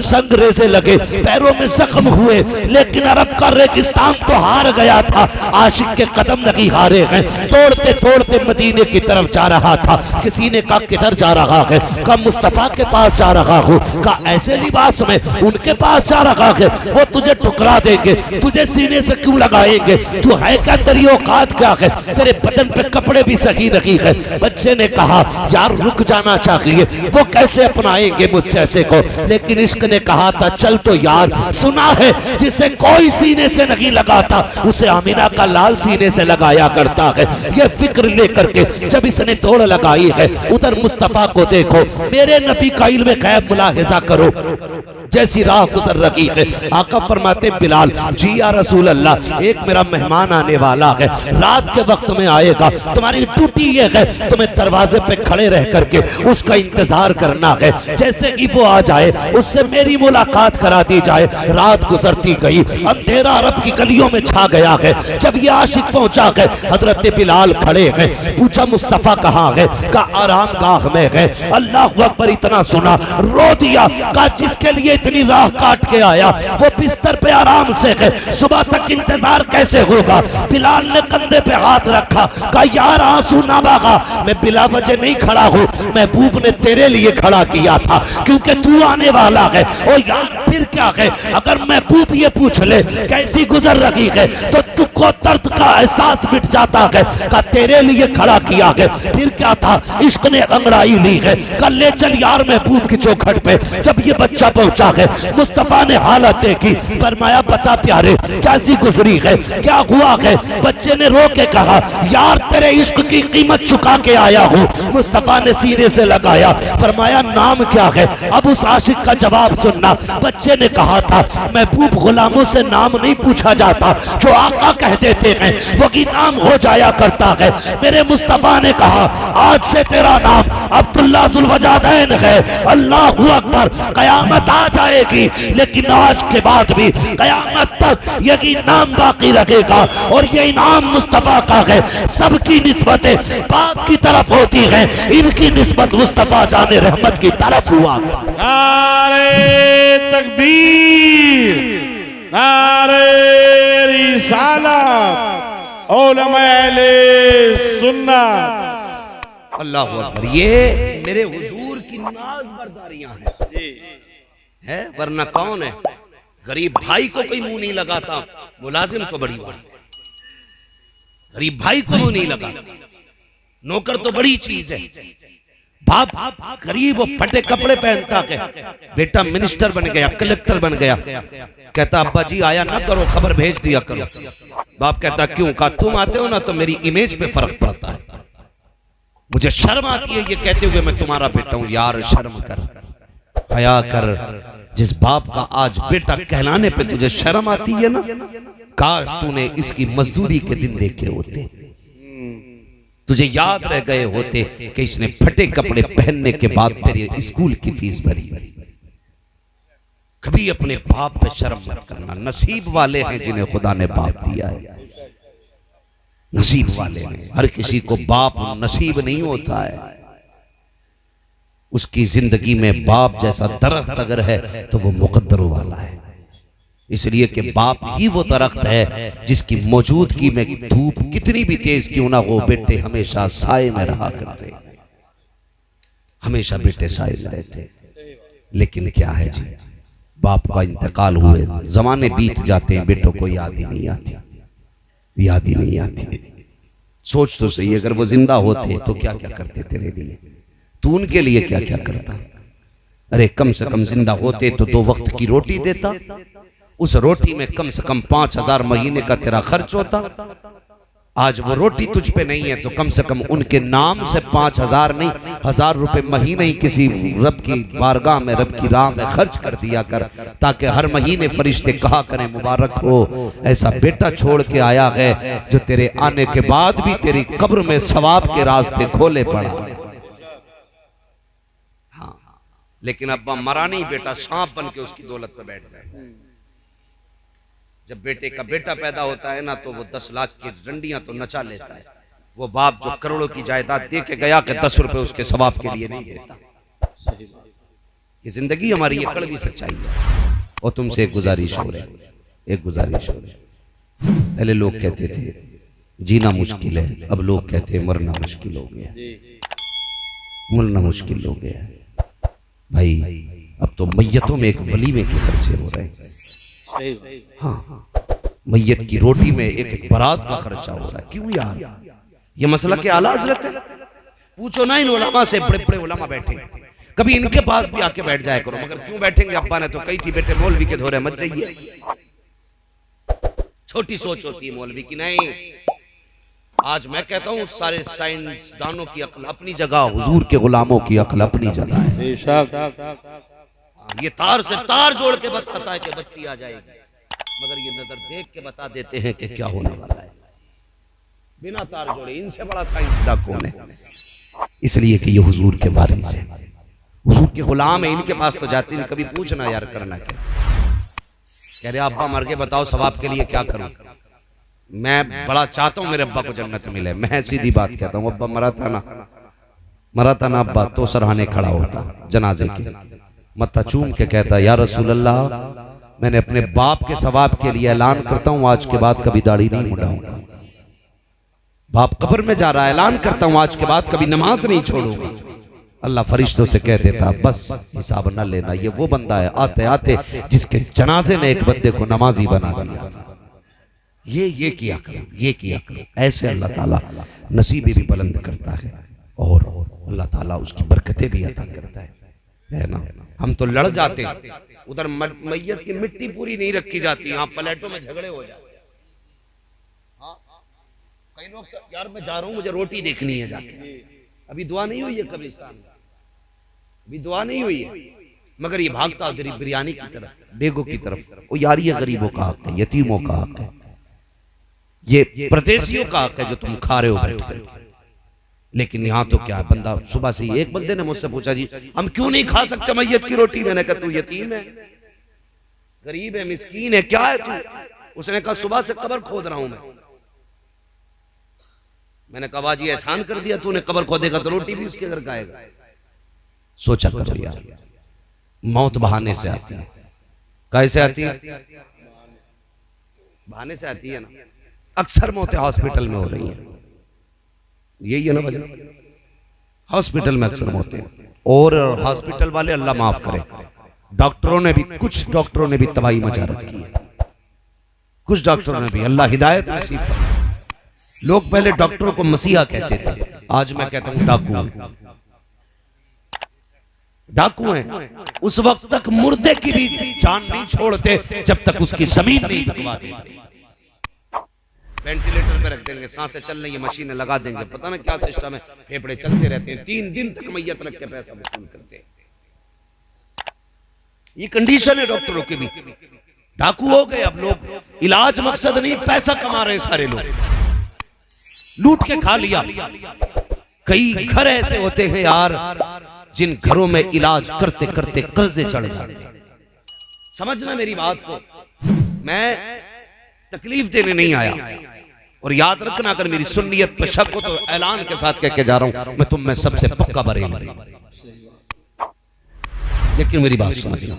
संग रेसे लगे, पैरों में जख्म हुए, लेकिन अरब का रेगिस्तान तो हार गया था। आशिक के कदम नहीं हारे हैं। तोड़ते तोड़ते मदीने की तरफ जा रहा था। किसी ने कहा किधर जा रहा है? कहा मुस्तफा के पास जा रहा हूँ। कहा ऐसे लिबास में उनके पास जा रहा है? वो तुझे टुकरा देंगे, तुझे सीने से क्यों लगाएंगे? तू है क्या? तेरी औकात क्या है? तेरे बदन पे कपड़े भी सही नहीं है। बच्चे ने कहा यार रुक जाना चाहिए, वो कैसे अपनाएंगे मुझ जैसे को? लेकिन इश्क ने कहा था चल तो यार, सुना है जिसे कोई सीने से नहीं लगाता उसे आमिना का लाल सीने से लगाया करता है। ये फिक्र लेकर के जब इसने दौड़ लगाई है, उधर मुस्तफा को देखो, मेरे नबी का इल्म गैब मुलाहिजा करो, जैसी राह गुजर रही है। आका फरमाते बिलाल जी या रसूल अल्लाह, एक मेरा मेहमान आने वाला है, रात के वक्त में आएगा, तुम्हारी ड्यूटी ये है तुम्हें दरवाजे पे खड़े रह करके उसका इंतजार करना है। जैसे ही वो आ जाए उससे मेरी मुलाकात करा दी जाए। रात गुजरती गई, अंधेरा अरब की गलियों में छा गया है। जब ये आशिक पहुंचा है, हजरत बिलाल खड़े हैं। पूछा मुस्तफा कहाँ है? का आराम गाह में है। अल्लाह अकबर, इतना सुना रो दिया। का जिसके लिए इतनी राह काट के आया वो बिस्तर पे आराम से है, सुबह तक इंतजार कैसे होगा? बिलाल ने कंधे पे हाथ रखा। कहा यार आंसू ना बहा, मैं बिला वजह नहीं खड़ा हूँ, महबूब ने तेरे लिए खड़ा किया था क्योंकि तू आने वाला है। ओ यार फिर क्या है? अगर महबूब ये पूछ ले कैसी गुजर रही है तो तुझको दर्द का एहसास मिट जाता है। का तेरे लिए खड़ा किया है। फिर क्या था? इश्क ने अंगड़ाई ली है। कल ले चल यार महबूब की चौखट पे। जब ये बच्चा पहुंचा है, मुस्तफा ने हालत देखी, फरमाया बता प्यारे कैसी गुजरी है, क्या हुआ है? बच्चे ने रो के कहा यार तेरे इश्क की कीमत चुका के आया हूँ। मुस्तफा ने सीने से लगाया, फरमाया नाम क्या है? अब उस आशिक का जवाब सुनना। बच्चे ने कहा था महबूब गुलामों से नाम नहीं पूछा जाता, जो आका कह देते हैं वही नाम हो जाया करता है। मेरे मुस्तफा ने कहा आज से तेरा नाम अब्दुल्ला जुल्वजादैन है। अल्लाह अकबर, कयामत आ जाएगी लेकिन आज के बाद भी कयामत तक यही नाम बाकी रखेगा और ये इनाम मुस्तफा का है। सबकी निस्बतें बाप की तरफ होती हैं, इनकी निस्बत मुस्तफा जाने रहमत की तरफ हुआ। नारे तकबीर, नारे रिसालत, उलमा अहले सुन्नत। अल्लाह अकबर। ये मेरे हुजूर की नाज बरदारियां है, वरना कौन है? गरीब भाई को कोई मुंह नहीं लगाता, मुलाजिम तो बड़ी बात है। गरीब भाई को मुंह नहीं लगाता, नौकर तो बड़ी चीज है। बाप गरीब वो फटे कपड़े पहनता है, बेटा मिनिस्टर बन गया, कलेक्टर बन गया, कहता अब्बा जी आया ना करो, खबर भेज दिया करो। बाप कहता क्यों? कहा तुम आते हो ना तो मेरी इमेज पे फर्क पड़ता है, मुझे शर्म आती है ये कहते हुए मैं तुम्हारा बेटा हूं। यार शर्म कर, हया कर। जिस बाप का आज बेटा कहलाने पे तुझे शर्म आती है ना, काश तूने इसकी मजदूरी के दिन देखे होते, तुझे याद रह गए होते कि इसने फटे कपड़े पहनने के बाद तेरे स्कूल की फीस भरी। कभी अपने बाप पे शर्म मत करना। नसीब वाले हैं जिन्हें खुदा ने बाप दिया है, नसीब वाले हैं। हर किसी को बाप नसीब नहीं होता है। उसकी जिंदगी में बाप जैसा दरख्त अगर है तो वो मुकद्दरों वाला है, इसलिए कि बाप ही वो दरख्त है जिसकी मौजूदगी में धूप कितनी भी तेज क्यों ना हो, बेटे हमेशा साए में रहा करते, हमेशा बेटे साए में रहते। लेकिन क्या है जी, बाप का इंतकाल हुए, जमाने बीत जाते हैं, बेटों को याद ही नहीं आती, याद ही नहीं आती। सोच तो सही, अगर वो जिंदा होते तो क्या क्या करते तेरे लिए, तू उनके लिए क्या क्या करता। अरे कम से कम जिंदा होते तो 2 वक्त की रोटी देता, उस रोटी में कम से कम 5000 महीने का तेरा खर्च होता। आज वो रोटी तुझ पे नहीं है तो कम से कम उनके नाम से 5000 नहीं 1000 रुपए महीने ही किसी रब की बारगाह में, रब की राह में खर्च कर दिया कर, ताकि हर महीने फरिश्ते कहा करें मुबारक हो, ऐसा बेटा छोड़ के आया है जो तेरे आने के बाद भी तेरी कब्र में सवाब के रास्ते खोले पड़ा। हाँ, लेकिन अब्बा मरा नहीं, बेटा सांप बन के उसकी दौलत पे बैठ गए। जब बेटे का बेटा पैदा होता है ना तो वो 10 लाख की रंडियां तो नचा लेता है। वो बाप जो करोड़ों की जायदाद दे के गया कि 10 रुपए उसके सवाब के लिए नहीं देता। ये जिंदगी हमारी ये कड़वी सच्चाई है। और तुमसे एक गुजारिश हो रही है, एक गुजारिश हो रही है। पहले लोग कहते थे जीना मुश्किल है, अब लोग कहते हैं मरना मुश्किल हो गया, मरना मुश्किल हो गया। भाई अब तो मैयतों में एक वलीमे के खर्चे हो रहे हैं। हाँ, मैयत की रोटी में एक बारात का खर्चा हो रहा है। क्यों यार, ये मसला के आला हजरत है। पूछो ना इन उलमा से, बड़े बड़े उलमा बैठे, कभी इनके पास भी आके बैठ जाया करो। मगर क्यों बैठेंगे, अब्बा ने तो कही थी बेटे मौलवी के धोरे मत जाइए। छोटी सोच होती है मौलवी की। नहीं, आज मैं कहता हूँ सारे साइंसदानों की अक्ल अपनी जगह, हुजूर के गुलामों की अक्ल अपनी जगह है। ये तार से तार जोड़ के बताता है कि बत्ती आ जाएगी, मगर ये नजर देख के बता देते हैं कि क्या होने वाला है। बिना तार जोड़े इनसे बड़ा साइंसदान कौन है? इसलिए कि ये हुजूर के वारिस है, हुजूर के गुलाम है। इनके पास तो जाते नहीं। कभी पूछना यार करना क्या? कह रहे अब्बा मर के बताओ सवाब के लिए क्या करूं। मैं बड़ा चाहता हूं मेरे अब्बा को जन्नत मिले। मैं सीधी बात कहता हूं, अब्बा मरा था ना अब्बा तो सरहाने खड़ा होता जनाजे के, मत्था चूम के कहता या रसूल अल्लाह, मैंने अपने बाप के सवाब के लिए ऐलान करता हूं आज के बाद कभी दाढ़ी नहीं मुड़ाऊंगा। बाप कब्र में जा रहा है, ऐलान करता हूं आज के बाद कभी नमाज नहीं छोड़ूंगा। अल्लाह फरिश्तों से कह देता बस हिसाब न लेना, ये वो बंदा है आते आते जिसके जनाजे ने एक बंदे को नमाजी बना दिया। ये किया करो, ये किया करो। ऐसे अल्लाह ताला नसीबे भी बुलंद करता है और अल्लाह ताला उसकी बरकतें भी अता करता है ना। हम तो लड़ जाते हैं, उधर मैयत की मिट्टी पूरी नहीं रखी जाती, यहाँ प्लेटों में झगड़े हो जाते। कई लोग यार मैं जा रहा हूँ, मुझे रोटी देखनी है जाके। अभी दुआ नहीं हुई है कब्रिस्तान में, अभी दुआ नहीं हुई है, मगर ये भागता गरीब बिरयानी की तरफ, बेगों की तरफ। वो यार ये गरीबों का हक है, यतीमों का हक है, ये परदेशियों का हक है जो तुम खा रहे हो बैठ कर। लेकिन यहाँ तो क्या है, बंदा सुबह से एक बंदे ने मुझसे पूछा जी हम क्यों नहीं खा सकते मैयत की रोटी। मैंने कहा तू यतीम है, गरीब है, मिस्कीन है, क्या है तू? उसने कहा सुबह से कब्र खोद रहा हूं मैंने कहा बाजी एहसान कर दिया तूने, कब्र खोदेगा तो रोटी भी उसके घर का आएगा। सोचा करो यार, मौत बहाने से आती है। कैसे आती है? बहाने से आती है ना। अक्सर मौतें हॉस्पिटल में हो रही हैं, यही है ना वजह। हॉस्पिटल में अक्सर मौतें, और हॉस्पिटल वाले अल्लाह माफ करे, डॉक्टरों ने भी, कुछ डॉक्टरों ने भी तबाही मचा रखी है। कुछ डॉक्टरों ने भी, अल्लाह हिदायत नसीब करे। लोग पहले डॉक्टरों को मसीहा कहते थे, आज मैं कहता हूं डाकू। डाकू हैं। उस वक्त तक मुर्दे की भी जान नहीं छोड़ते जब तक उसकी जमीन नहीं बिकवा देते। वेंटिलेटर पे रख देंगे, सांसें चल रही है, मशीनें लगा देंगे, पता ना क्या सिस्टम है, फेफड़े चलते रहते हैं, 3 दिन तक मैयत रख के पैसा वसूल करते हैं। ये कंडीशन है डॉक्टरों की भी। डाकू हो गए अब लोग, इलाज मकसद नहीं पैसा कमा रहे सारे लोग, लूट के खा लिया। कई घर ऐसे होते हैं यार जिन घरों में इलाज करते करते कर्जे चढ़ जाते हैं। समझना मेरी बात को, मैं तकलीफ देने नहीं आया। और याद रखना अगर मेरी सुन्नियत पे शक हो तो ऐलान के साथ कह के जा रहा हूं, मैं तुम में सबसे पक्का बरेलवी। लेकिन मेरी बात समझना,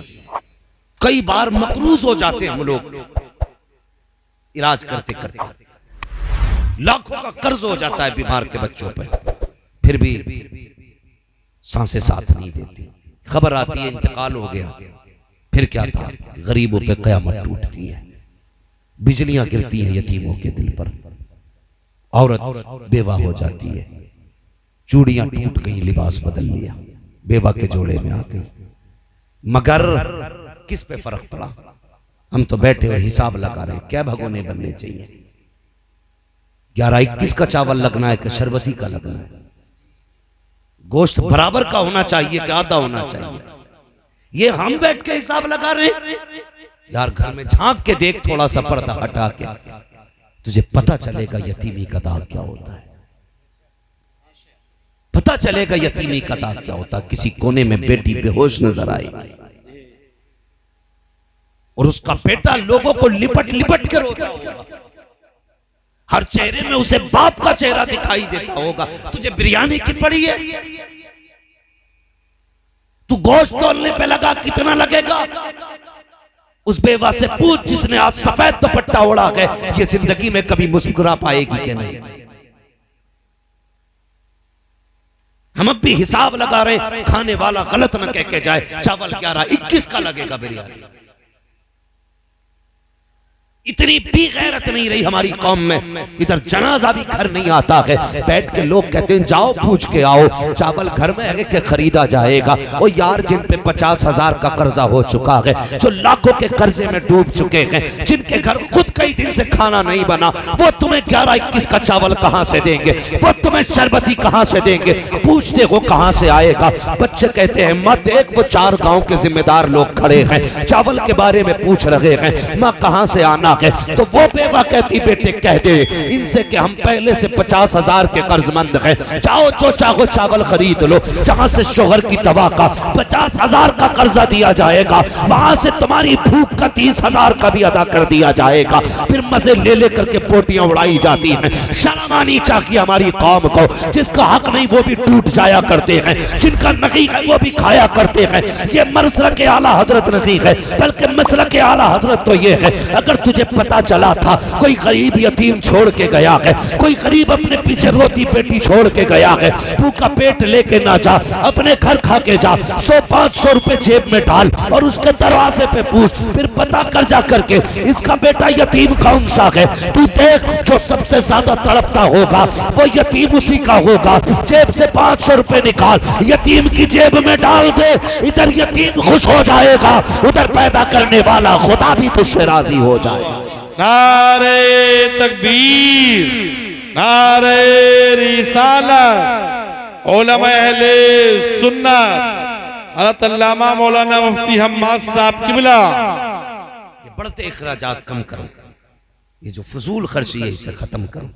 कई बार मकरूज हो जाते हैं हम लोग इलाज करते करते, लाखों का कर्ज हो जाता है बीमार के बच्चों पर, फिर भी सांसें साथ नहीं देती। खबर आती है इंतकाल हो गया, फिर क्या था, गरीबों पे कयामत टूटती है, बिजलियां गिरती हैं यतीमों के दिल पर, औरत बेवा हो जाती है, चूड़ियां टूट गई, लिबास बदल लिया, बेवा के जोड़े में आ गई। मगर किस पे फर्क पड़ा? हम तो बैठे और हिसाब लगा रहे, क्या भगोने बनने चाहिए, 11-21 का चावल लगना है कि शरबती का लगना है, गोश्त बराबर का होना चाहिए कि आधा होना चाहिए, ये हम बैठ के हिसाब लगा रहे हैं। यार घर में झांक के देख, थोड़ा सा पर्दा हटा के, तुझे पता चलेगा यतीमी का दाग क्या होता है, पता चलेगा यतीमी का दाग क्या होता है। किसी कोने में बेटी बेहोश नजर आएगी और उसका बेटा लोगों को लिपट लिपट के रोता होगा, हर चेहरे में उसे बाप का चेहरा दिखाई देता होगा। तुझे बिरयानी की पड़ी है, गोश्त तोलने पे लगा, कितना लगेगा? उस बेवा से पूछ जिसने आज सफेद दुपट्टा ओढ़ा है, ये जिंदगी में कभी मुस्कुरा पाएगी कि नहीं? हम अब भी हिसाब लगा रहे, खाने वाला गलत न कह के जाए चावल 11-21 का लगेगा बिरयानी। इतनी भी गैरत नहीं रही हमारी कौम में, इधर जनाजा भी घर नहीं आता है, बैठ के लोग कहते हैं जाओ पूछ के आओ, चावल घर में है कि खरीदा जाएगा। ओ यार, जिन पे 50,000 का कर्जा हो चुका है, जो लाखों के कर्जे में डूब चुके हैं, जिनके घर खुद कई दिन से खाना नहीं बना, वो तुम्हें 11-21 का चावल कहां से देंगे? वो तुम्हें शरबती कहां से देंगे? पूछ देखो कहां से आएगा। बच्चे कहते हैं मत देख, वो 4 गांव के जिम्मेदार लोग खड़े हैं, चावल के बारे में पूछ रहे हैं, मां कहां से आना है? तो वो बेवा कहती बेटे कह दे इनसे कि हम पहले से 50,000 के कर्जमंद हैं, जाओ जो चाहो चावल खरीद लो, जहां से शोहर की दवा का 50,000 का कर्जा दिया जाएगा, वहां से तुम्हारी भूख का 30,000 का भी अदा कर दिया जाएगा। फिर मजे ले लेकर के पोटियां उड़ाई जाती हैं। शर्म आनी चाहिए हमारी कौम को, जिसका हक नहीं वो भी टूट जाया करते हैं, जिनका नहीं है वो भी खाया करते हैं। ये मसलक के आला हजरत नहीं है, बल्कि मसलक के आला हजरत तो ये है, अगर तुझे पता चला था कोई गरीब यतीम छोड़ के गया है, कोई गरीब अपने पीछे रोटी पेटी छोड़ के गया है, भूखा पेट लेके ना जा, अपने घर खा के जा, 100-500 रुपए जेब में डाल और उसके दरवाजे पे पूछ, फिर पता कर जा करके इसका बेटा यतीम कौन सा है। तू देख, जो सबसे ज्यादा तड़पता होगा वो यतीम उसी का होगा। जेब से 500 रुपए निकाल, यतीम की जेब में डाल दे, इधर यतीम खुश हो जाएगा, उधर पैदा करने वाला खुदा भी तुझसे राजी हो जाएगा। नारे तकबीर, नारे रिसालत, उलमा अहले सुन्नत, हज़रत अल्लामा मौलाना मुफ्ती हम्माद साहब किबला। ये बढ़ते इखराजात कम करो, ये जो फजूल खर्ची है इसे खत्म करो,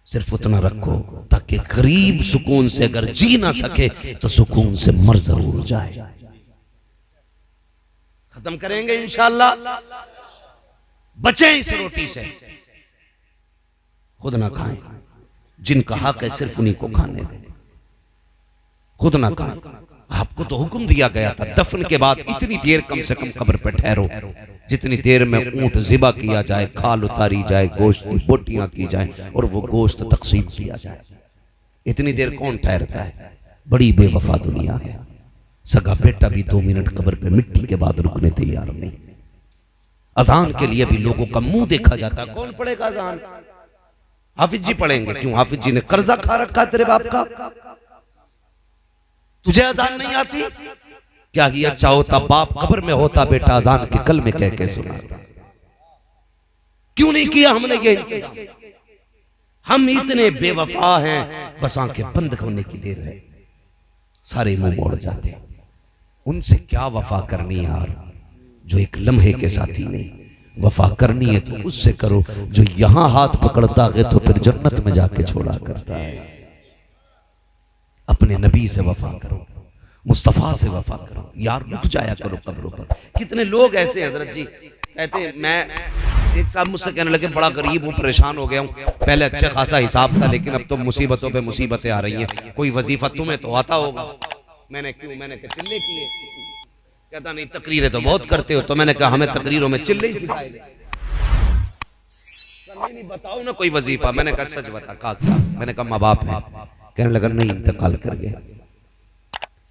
सिर्फ उतना रखो ताकि गरीब सुकून से अगर जी ना सके तो सुकून से मर जरूर जाए। खत्म करेंगे इंशाअल्लाह। बचें इस रोटी से, खुद ना खाएं, जिनका हक है सिर्फ उन्हीं को खाने दें, खुद ना खाएं। आपको तो हुक्म दिया गया था दफन के बाद इतनी देर कम से कम कब्र पे ठहरो, जितनी देर में ऊंट ज़िबा किया जाए, खाल उतारी जाए, गोश्त की बोटियां की जाए और वो गोश्त तकसीम किया जाए, इतनी देर कौन ठहरता है? बड़ी बेवफा दुनिया है। सगा बेटा भी 2 मिनट कब्र पे मिट्टी के बाद रुकने तैयार नहीं। अजान के लिए भी लोगों का मुंह देखा जाता है, कौन पढ़ेगा अजान? हाफिज जी पढ़ेंगे। क्यों? हाफिज जी ने कर्जा खा रखा तेरे बाप का, तुझे अजान नहीं आती? क्या ही अच्छा होता बाप कब्र में होता, बेटा अजान के कल में कह के सुनाता। क्यों नहीं किया हमने ये इंतजाम? हम इतने बेवफा हैं, बस आंखें बंद होने की देर है सारे मुंह मोड़ जाते। उनसे क्या वफा करनी यार, जो एक लम्हे के साथी नहीं। वफा करनी है तो उससे करो जो यहां हाथ पकड़ता है तो फिर जन्नत में जाके छोड़ा करता है। अपने नबी से वफा करो, मुस्तफा से वफा करो यार, रुक जाया करो कब्रों पर। कितने लोग ऐसे हैं हजरत जी कहते हैं, मैं एक साहब मुझसे कहने लगे बड़ा गरीब हूँ, परेशान हो गया हूँ, पहले अच्छा खासा हिसाब था लेकिन अब तो मुसीबतों पे मुसीबतें आ रही हैं, कोई वजीफा तुम्हें तो आता होगा। मैंने क्यों? मैंने कहा चिल्ले किए। कहता नहीं तकरीरें तो बहुत करते हो। तो मैंने कहा हमें तकरीरों में चिल्ले ही सिखाए गए। नहीं बताओ ना कोई वजीफा। मैंने कहा सच बता। कहा क्या? मैंने कहा माँ बाप है। कहने लगा नहीं इंतकाल कर गया।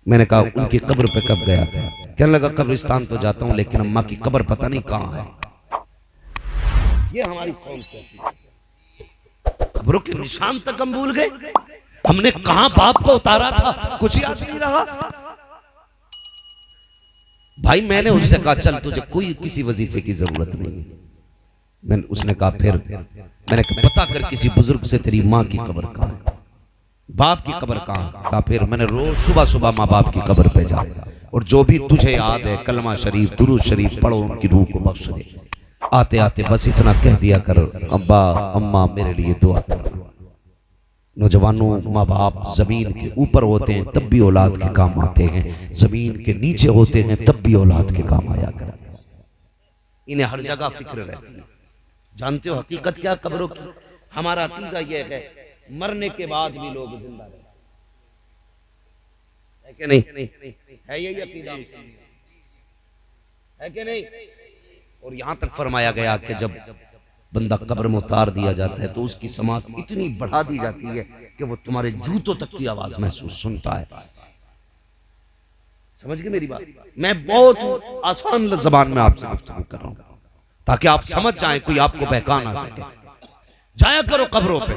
मैंने कहा उनकी कब्र पे कब गया था? कहने लगा कब्रिस्तान तो जाता हूं लेकिन अम्मा की कब्र पता नहीं कहां है। ये हमारी कौम से कब्रों के निशान तक हम भूल गए। हमने कहां बाप को उतारा था कुछ याद नहीं रहा। भाई मैंने उससे कहा चल तुझे कोई किसी वजीफे की जरूरत नहीं। उसने कहा फिर मैंने कहा पता कर किसी बुजुर्ग से तेरी माँ की कब्र कहां है, बाप की कब्र कहां? कहा फिर मैंने रोज सुबह सुबह माँ बाप की कब्र पे जा और जो भी तुझे याद है कलमा शरीफ दुरूद शरीफ पढ़ो, उनकी रूह को बख्श दे। आते आते बस इतना कह दिया कर अब्बा अम्मा मेरे लिए दुआ करो। नौजवानों माँ बाप जमीन के ऊपर होते हैं तब भी औलाद के काम आते हैं, जमीन के नीचे होते हैं तब भी औलाद के काम आया करते हैं। इन्हें हर जगह फिक्र रहती है। जानते हो हकीकत क्या कब्रों की? हमारा अकीदा यह है मरने के बाद भी लोग जिंदा रहते हैं कि नहीं? है यही अकीदा है कि नहीं? और यहां तक फरमाया गया कि जब बंदा कब्र में उतार दिया जाता है तो उसकी समात इतनी बढ़ा दी जाती है कि वो तुम्हारे जूतों तक की आवाज महसूस सुनता है। समझ गए मेरी बात? मैं बहुत आसान जबान में आपसे गुफ्तगू कर रहा हूं ताकि आप समझ जाएं, कोई आपको बहका ना सके। जाया करो कब्रों पे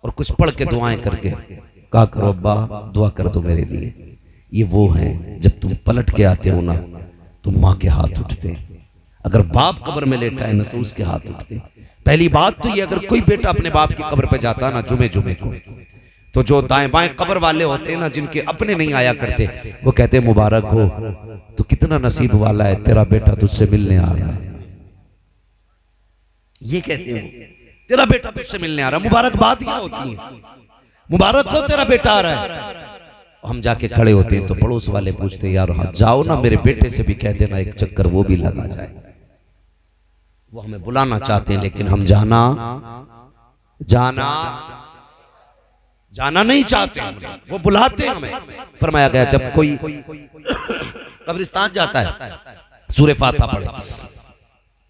और कुछ पढ़ के दुआएं करके कहा करो, अब्बा दुआ कर दो मेरे लिए। ये वो है जब तुम पलट के आते हो ना तो माँ के हाथ उठते हैं। अगर बाप कब्र में लेटा है ना तो उसके हाथ उठते हैं। पहली बात तो ये, अगर कोई बेटा अपने बाप की कब्र पे जाता ना जुमे जुमे को, तो जो दाएं बाएं कब्र वाले होते हैं ना, जिनके अपने नहीं आया करते, वो कहते हैं मुबारक हो, तो कितना नसीब वाला है, तेरा बेटा तुझसे मिलने आ रहा है। ये कहते हैं तेरा बेटा तुझसे मिलने आ रहा है। मुबारकबाद यह होती है, मुबारक हो तेरा बेटा आ रहा है। हम जाके खड़े होते हैं तो पड़ोस वाले पूछते हैं, यार हाँ जाओ ना मेरे बेटे से भी कह देना एक चक्कर वो भी लगा जाए। वो हमें बुलाना चाहते हैं लेकिन हम जाना नहीं चाहते। वो बुलाते हैं हमें। फरमाया गया जब कोई कब्रिस्तान जाता है सूरह फातिहा पढ़े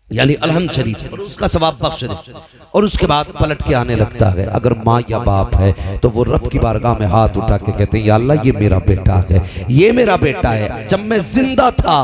यानी अलहम्द शरीफ और उसका सवाब बख्श दे और उसके बाद पलट के आने लगता है। अगर माँ या बाप है तो वो रब की बारगाह में हाथ उठा के कहते हैं, या अल्लाह ये मेरा बेटा है, ये मेरा बेटा है। जब मैं जिंदा था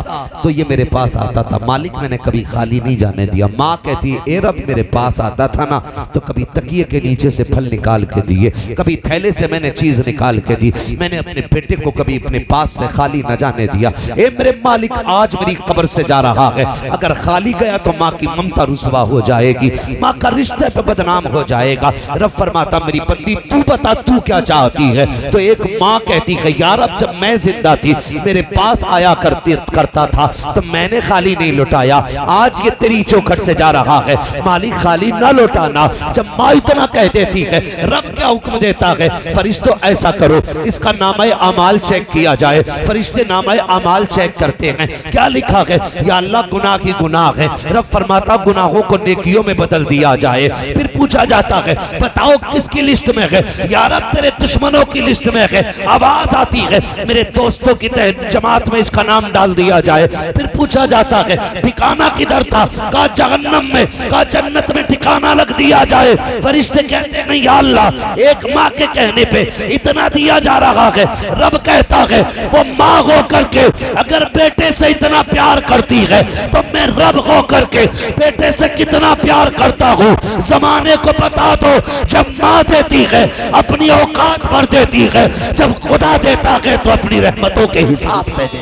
तो ये मेरे पास आता था, मालिक मैंने कभी खाली नहीं जाने दिया। माँ कहती है, ए रब मेरे पास आता था ना तो कभी तकिए के नीचे से फल निकाल के दिए, कभी थैले से मैंने चीज निकाल के दी, मैंने अपने बेटे को कभी अपने पास से खाली न जाने दिया। ए मेरे मालिक आज मेरी कब्र से जा रहा है, अगर खाली गया तो माँ की ममता रुसवा हो जाएगी, माँ का रिश्ते पे बदनाम हो जाएगा। रब फरमाता मेरी बंदी तू बता तू क्या चाहती है? तो एक माँ कहती है, यार अब जब मैं जिंदा थी मेरे पास आया करता था तो मैंने खाली नहीं लुटाया, आज ये तेरी चौखट से जा रहा है, मालिक खाली ना लुटाना। जब माँ इतना कह देती है, रब क्या हुक्म देता है, फरिश्तों ऐसा करो इसका नामा अमाल चेक किया जाए। फरिश्ते नामा अमाल चेक करते हैं, क्या लिखा है? या अल्लाह गुनाह ही गुनाह है। रब फरमाता गुनाहों को नेकियों में बदल दिया जाए। फिर पूछा जाता है, बताओ किसकी लिस्ट में है? यार अब तेरे दुश्मनों की लिस्ट में है। आवाज आती है, मेरे दोस्तों की जमात में इसका नाम डाल दिया जाए। फिर पूछा जाता है, ठिकाना किधर था? कहा जहन्नम में, कहा जन्नत में ठिकाना लग दिया जाए। फरिश्ते कहते नहीं या अल्लाह, एक माँ के कहने पे इतना दिया जा रहा है। रब कहता है, वो माँ हो करके अगर बेटे से इतना प्यार करती है तो मैं रब हो करके बेटे से कितना प्यार करता हूँ। जमाने को बता दो, जब माँ देती है अपनी औकात भर देती है, जब खुदा देता है तो अपनी रहमतों के हिसाब से दे।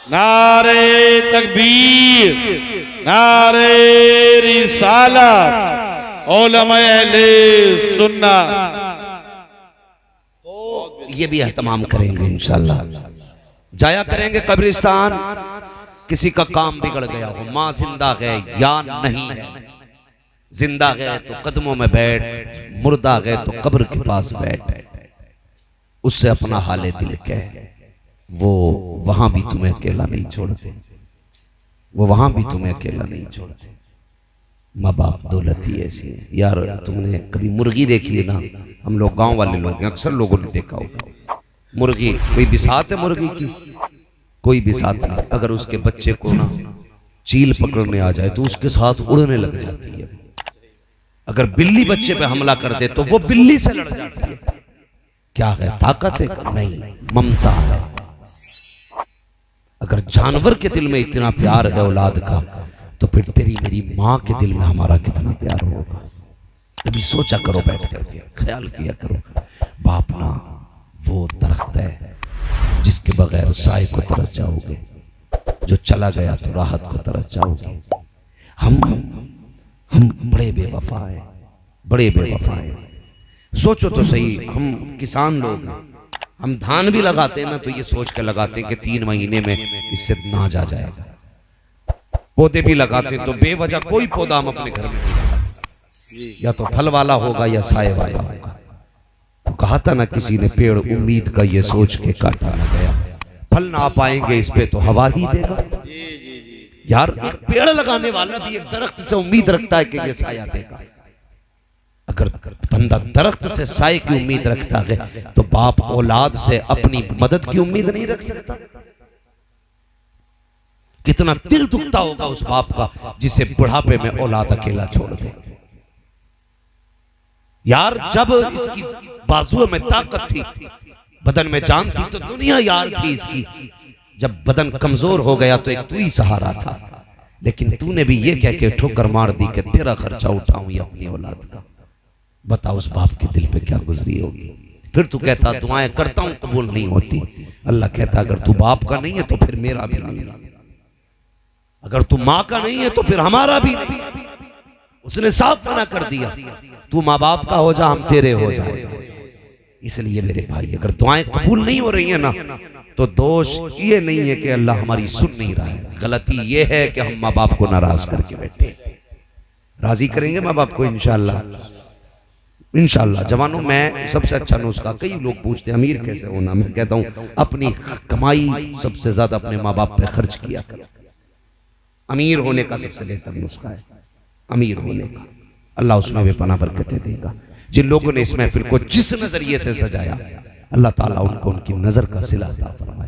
नारे तकबीर, नारे रिसालत, उलमाए अहले सुन्नत। तो ये भी एहतमाम करेंगे इंशाअल्लाह। जाया करेंगे कब्रिस्तान। किसी का काम बिगड़ गया हो, माँ जिंदा है या नहीं है, जिंदा है तो कदमों में बैठ, मुर्दा है तो कब्र के पास बैठ, उससे अपना हाले दिल कह। वो वहां भी तुम्हें अकेला नहीं छोड़ते, वो वहां भी तुम्हें अकेला नहीं छोड़ते। माँ बाप दौलत ही ऐसी है। यार तुमने कभी मुर्गी देखी है ना? हम लोग गांव वाले लोग हैं, अक्सर लोगों ने देखा होगा मुर्गी। कोई बिसात है मुर्गी की? कोई बिसात नहीं। अगर उसके बच्चे को ना चील पकड़ने आ जाए तो उसके साथ उड़ने लग जाती है। अगर बिल्ली बच्चे पे हमला कर दे तो वो बिल्ली से लड़ जाती है। क्या है? ताकत है? नहीं, ममता है। अगर जानवर के दिल में इतना प्यार है औलाद का, तो फिर तेरी मेरी माँ के दिल में हमारा कितना प्यार होगा। कभी सोचा करो, बैठ करके ख्याल किया करो। बाप ना वो दरख्त है जिसके बगैर साए को तरस जाओगे, जो चला गया तो राहत को तरस जाओगे। हम बड़े बेवफा हैं, बड़े बेवफा हैं। सोचो तो सही, हम किसान लोग हैं, हम धान भी लगाते हैं ना तो ये सोच कर लगाते हैं कि 3 महीने में इससे नाज आ जाएगा। पौधे भी लगाते हैं तो बेवजह कोई पौधा हम अपने घर में नहीं लगाते, या तो फल वाला होगा या साए वाला होगा। तो कहा था ना किसी ने, पेड़ उम्मीद का ये सोच के काटा न गया, फल ना पाएंगे इस पे तो हवा ही देगा। यार एक पेड़ लगाने वाला भी एक दरख्त से उम्मीद रखता है कि ये साया देगा। अगर बंदा दरख्त से साए की उम्मीद रखता है तो बाप औलाद से अपनी मदद की उम्मीद नहीं रख सकता। कितना दिल दुखता होगा उस बाप का जिसे बुढ़ापे में औलाद अकेला छोड़ दे। यार जब इसकी बाजुओं में ताकत थी, बदन में जान थी, तो दुनिया यार थी इसकी। जब बदन कमजोर हो गया तो एक तू ही सहारा था। लेकिन तूने भी ये कह के ठोकर मार दी कि तेरा खर्चा उठाऊं या अपनी औलाद का। बता उस बाप के दिल पे क्या गुजरी होगी। फिर तू कहता दुआएं करता हूं कबूल नहीं होती। अल्लाह कहता अगर तू बाप का नहीं है तो फिर मेरा भी नहीं है, अगर तू माँ का नहीं है तो फिर हमारा भी नहीं। उसने साफ मना कर दिया, तू माँ बाप का हो जा, हम तेरे हो जाए। इसलिए मेरे भाई अगर दुआएं कबूल नहीं हो रही है ना, तो दोष ये नहीं है कि अल्लाह हमारी सुन नहीं रहा है, गलती ये है कि हम माँ बाप को नाराज करके बैठे। राजी करेंगे माँ बाप को इंशाअल्लाह। इंशाअल्लाह जवानों, मैं सबसे अच्छा नुस्खा, कई लोग पूछते हैं अमीर कैसे होना, मैं कहता हूं अपनी कमाई सबसे ज्यादा अपने माँ बाप पे खर्च किया कर। अमीर होने का सबसे बेहतर नुस्खा है अमीर होने का। अल्लाह उसमें भी पनाह बरकतें देगा। जिन लोगों ने इस महफिल को जिस नजरिए से सजाया, अल्लाह ताला उनको उनकी नजर का सिला अता फरमाए।